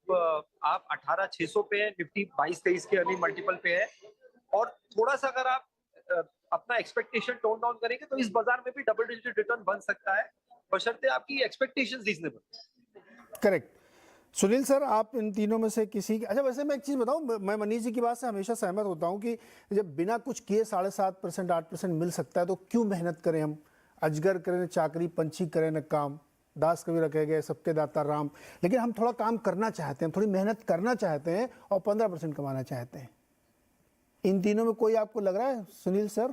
18,600 पे है, निफ्टी 22-23 के अर्निंग मल्टीपल पे है, और थोड़ा सा अगर आप अपना एक्सपेक्टेशन टोन डाउन करेंगे तो इस बाजार में भी डबल डिजिट रिटर्न बन सकता है, बशर्ते आपकी expectations reasonable. Correct. Sunil sir, आप इन तीनों में से किसी अच्छा, वैसे मैं एक चीज़ बताऊं, मैं मनीष जी की बात से हमेशा सहमत होता हूं कि जब बिना कुछ किए 7.5% 8% मिल सकता है तो क्यों मेहनत करें हम। अजगर करें न चाकरी, पंछी करें न काम, दास कबीर कहे गए सबके दाता राम। लेकिन हम थोड़ा काम करना चाहते हैं, थोड़ी मेहनत करना चाहते हैं और 15% कमाना चाहते हैं। इन तीनों में कोई आपको लग रहा है सुनील सर?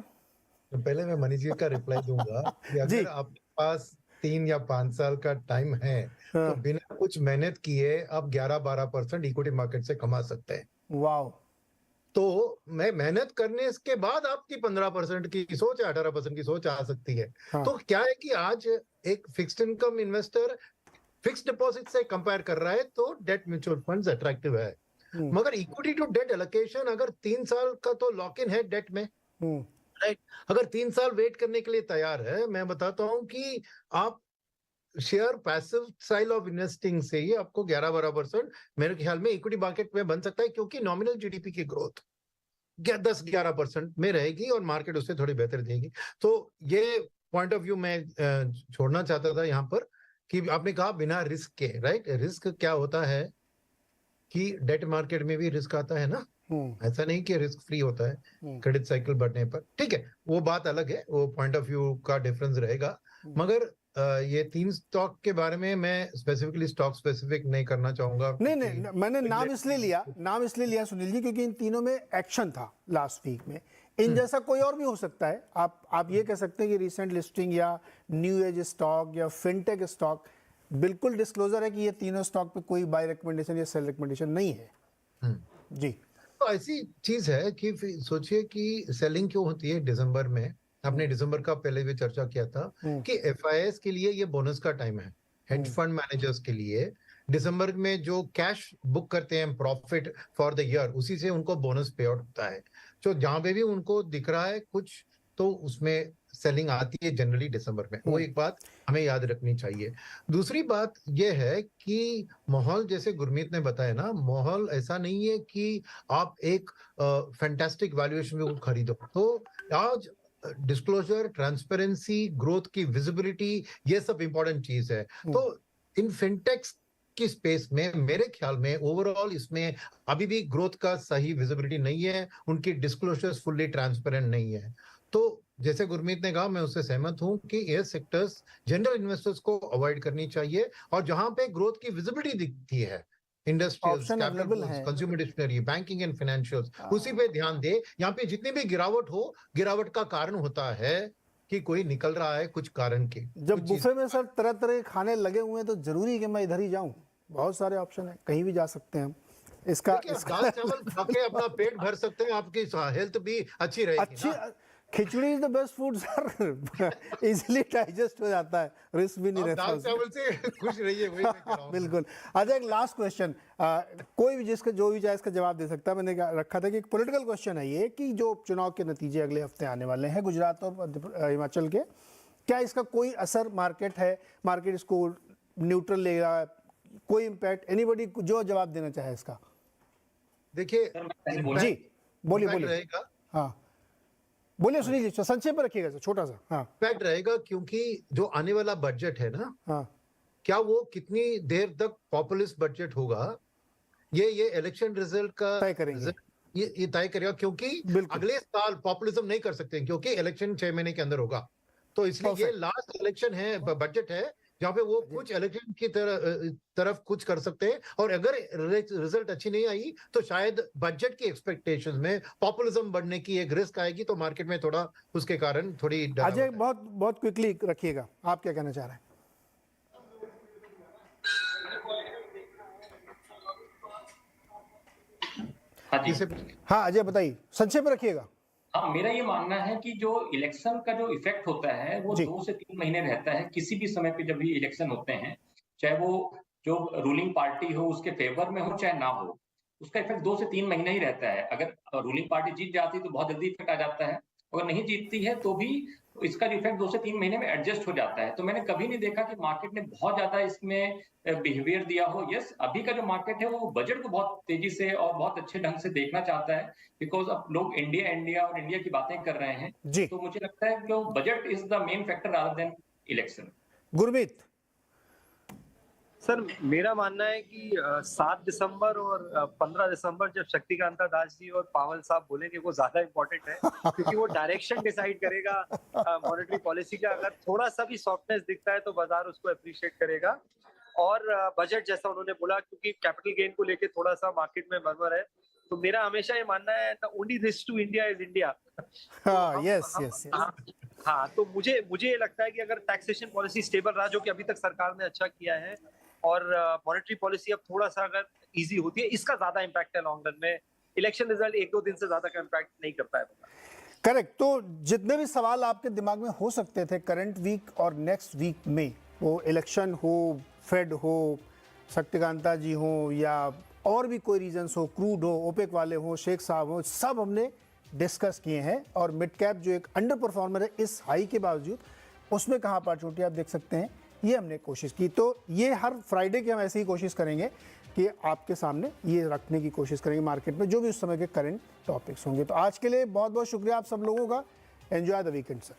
तो पहले मैं मनीष जी का रिप्लाई दूंगा कि अगर आपके पास 3 या 5 साल का टाइम है, तो बिना कुछ मेहनत किए आप 11-12% इक्विटी मार्केट से कमा सकते हैं। वाह। तो मैं मेहनत करने के बाद आपकी 15% की सोच या 18% की सोच आ सकती है। तो क्या है कि आज एक fixed income investor fixed deposit से कंपेयर कर रहा है तो डेट म्यूचुअल फंड्स अट्रैक्टिव है, मगर इक्विटी टू डेट एलोकेशन अगर 3 साल का तो लॉक इन है डेट में, राइट। अगर 3 साल वेट करने के लिए तैयार है, मैं बताता हूं कि आप share passive style of investing से ही आपको 11-12% मेरे ख्याल में इक्विटी मार्केट में बन सकता है, क्योंकि नॉमिनल जीडीपी की ग्रोथ 10-11% में रहेगी और मार्केट उससे थोड़ी बेहतर देगी। तो ये पॉइंट ऑफ व्यू मैं छोड़ना चाहता था यहाँ पर कि आपने कहा बिना रिस्क के, राइट। रिस्क क्या होता है कि डेट मार्केट में भी रिस्क आता है ना, ऐसा नहीं कि रिस्क फ्री होता है क्रेडिट साइकिल बढ़ने पर। ठीक है, वो बात अलग है, वो पॉइंट ऑफ व्यू का डिफरेंस रहेगा। मगर ये 3 स्टॉक के बारे में मैं स्पेसिफिकली स्टॉक स्पेसिफिक नहीं करना चाहूंगा। नहीं, मैंने नाम इसलिए लिया सुनील जी, क्योंकि इन तीनों में एक्शन था लास्ट वीक में। इन जैसा कोई और भी हो सकता है। आप ये कह सकते हैं कि रिसेंट लिस्टिंग या न्यू एज स्टॉक या फिनटेक स्टॉक, बिल्कुल डिस्क्लोजर है कि ये तीनों स्टॉक पे कोई बाय रिकमेंडेशन या सेल रिकमेंडेशन नहीं है जी। तो ऐसी चीज है कि सोचिए कि सेलिंग क्यों होती है दिसंबर में। आपने दिसंबर का पहले भी चर्चा किया था कि एफआईएस के लिए ये बोनस का टाइम है, हेज फंड मैनेजर्स के लिए। दिसंबर में जो कैश बुक करते हैं प्रॉफिट फॉर द ईयर, उसी से उनको बोनस पे आउट होता है। तो जहां पे भी उनको दिख रहा है कुछ, तो उसमें सेलिंग आती है जनरली दिसंबर में। वो एक बात हमें याद रखनी चाहिए। दूसरी बात यह है कि माहौल, जैसे गुरमीत ने बताया ना, माहौल ऐसा नहीं है कि आप एक फैंटास्टिक वैल्यूएशन में खरीदो। तो आज डिस्क्लोजर, ट्रांसपेरेंसी, ग्रोथ की विजिबिलिटी, ये सब इंपॉर्टेंट चीज है। तो इन फिनटेक्स की स्पेस में मेरे ख्याल में ओवरऑल इसमें अभी भी ग्रोथ का सही विजिबिलिटी नहीं है, उनकी डिस्क्लोजर्स फुल्ली ट्रांसपेरेंट नहीं है। तो जैसे गुरमीत ने कहा, मैं उससे सहमत हूं कि ये सेक्टर्स जनरल इन्वेस्टर्स को अवॉइड करनी चाहिए, और जहां पे ग्रोथ की विजिबिलिटी दिखती है, industrials, consumer dictionary, banking and financials, उसी पे ध्यान दे। यहाँ पे जितनी भी गिरावट हो, गिरावट का कारण होता है कि कोई निकल रहा है कुछ कारण के। जब बुफे में सर तरह तरह के खाने लगे हुए हैं तो जरूरी कि मैं इधर ही जाऊं? बहुत सारे ऑप्शन है, कहीं भी जा सकते हैं हम। इसका दाल चावल खा के अपना पेट भर सकते हैं, आपकी हेल्थ भी अच्छी रहेगी ना। Khichdi is the best food sir, easily digest हो जाता है, रिस्क भी नहीं रहता। दाल चावल से खुश रहिए, वही मैं कह रहा हूं। बिल्कुल। अच्छा, एक लास्ट क्वेश्चन, कोई भी जिसका जो भी चाहे इसका जवाब दे सकता है। मैंने रखा था कि एक पॉलिटिकल क्वेश्चन है ये, कि जो चुनाव के नतीजे अगले हफ्ते आने वाले हैं गुजरात और हिमाचल के, क्या इसका कोई असर मार्केट इसको न्यूट्रल लेगा, कोई इम्पैक्ट? एनीबॉडी जो जवाब देना चाहे इसका? देखिए जी, बोलिए। हाँ बोलिए सुनील जी, संक्षेप में रखिएगा, छोटा सा। हाँ, इम्पैक्ट रहेगा, क्योंकि जो आने वाला बजट है ना, क्या वो कितनी देर तक पॉपुलिस्ट बजट होगा, ये इलेक्शन रिजल्ट का तय करेंगे। ये तय करेगा, क्योंकि बिल्कुल। अगले साल पॉपुलिज्म नहीं कर सकते क्योंकि इलेक्शन 6 महीने के अंदर होगा। तो इसलिए ये Perfect. लास्ट इलेक्शन है, बजट है, जहाँ पे वो कुछ इलेक्शन की तरफ कुछ कर सकते हैं, और अगर रिजल्ट अच्छी नहीं आई तो शायद बजट की एक्सपेक्टेशंस में पॉपुलिज्म बढ़ने की एक रिस्क आएगी, तो मार्केट में थोड़ा उसके कारण थोड़ी डर अजय, बहुत बहुत क्विकली रखिएगा, आप क्या कहना चाह रहे हैं? हाँ जी। हाँ अजय बताइए, संक्षेप में रखिएगा। हाँ, मेरा ये मानना है कि जो इलेक्शन का जो इफेक्ट होता है वो 2 से 3 महीने रहता है किसी भी समय पे जब भी इलेक्शन होते हैं, चाहे वो जो रूलिंग पार्टी हो उसके फेवर में हो चाहे ना हो, उसका इफेक्ट 2 से 3 महीने ही रहता है। अगर रूलिंग पार्टी जीत जाती है तो बहुत जल्दी इफेक्ट आ जाता है, अगर नहीं जीतती है तो भी इसका जो इफेक्ट 2 से 3 महीने में एडजस्ट हो जाता है। तो मैंने कभी नहीं देखा कि मार्केट ने बहुत ज्यादा इसमें बिहेवियर दिया हो। यस, अभी का जो मार्केट है वो बजट को बहुत तेजी से और बहुत अच्छे ढंग से देखना चाहता है, बिकॉज अब लोग इंडिया इंडिया और इंडिया की बातें कर रहे हैं। जी। तो मुझे लगता है कि budget is the main factor rather than election. Gurmeet. Sir मेरा मानना है कि 7 दिसंबर और 15 दिसंबर जब शक्तिकांता दास जी और पावल साहब बोलेंगे वो ज्यादा इंपॉर्टेंट है, क्योंकि वो डायरेक्शन डिसाइड करेगा मॉनेटरी पॉलिसी का। अगर थोड़ा सा भी सॉफ्टनेस दिखता है तो बाजार उसको अप्रिशिएट करेगा। और बजट जैसा उन्होंने बोला, क्योंकि कैपिटल गेन को लेके थोड़ा सा मार्केट में मरमर है, तो मेरा हमेशा ये मानना है the only risk to India is India. हाँ, तो मुझे ये लगता है कि अगर टैक्सेशन पॉलिसी स्टेबल रहा, जो कि अभी तक सरकार ने अच्छा किया है, और मॉनेटरी पॉलिसी अब थोड़ा सा अगर इजी होती है, इसका ज्यादा इम्पैक्ट है लॉन्ग रन में। इलेक्शन रिजल्ट 1-2 दिन से ज्यादा का इम्पैक्ट नहीं करता है। करेक्ट। तो जितने भी सवाल आपके दिमाग में हो सकते थे करंट वीक और नेक्स्ट वीक में, वो इलेक्शन हो, फेड हो, शक्तिकांता जी हो, या और भी कोई रीजंस हो, क्रूड हो, ओपेक वाले हो, शेख साहब हो, सब हमने डिस्कस किए हैं। और मिड कैप जो एक अंडर परफॉर्मर है इस हाई के बावजूद, उसमें कहाँ अपॉर्चुनिटी आप देख सकते हैं, ये हमने कोशिश की। तो ये हर फ्राइडे की हम ऐसे ही कोशिश करेंगे कि आपके सामने ये रखने की कोशिश करेंगे मार्केट में जो भी उस समय के करंट टॉपिक्स होंगे। तो आज के लिए बहुत बहुत शुक्रिया आप सब लोगों का। Enjoy the weekend sir.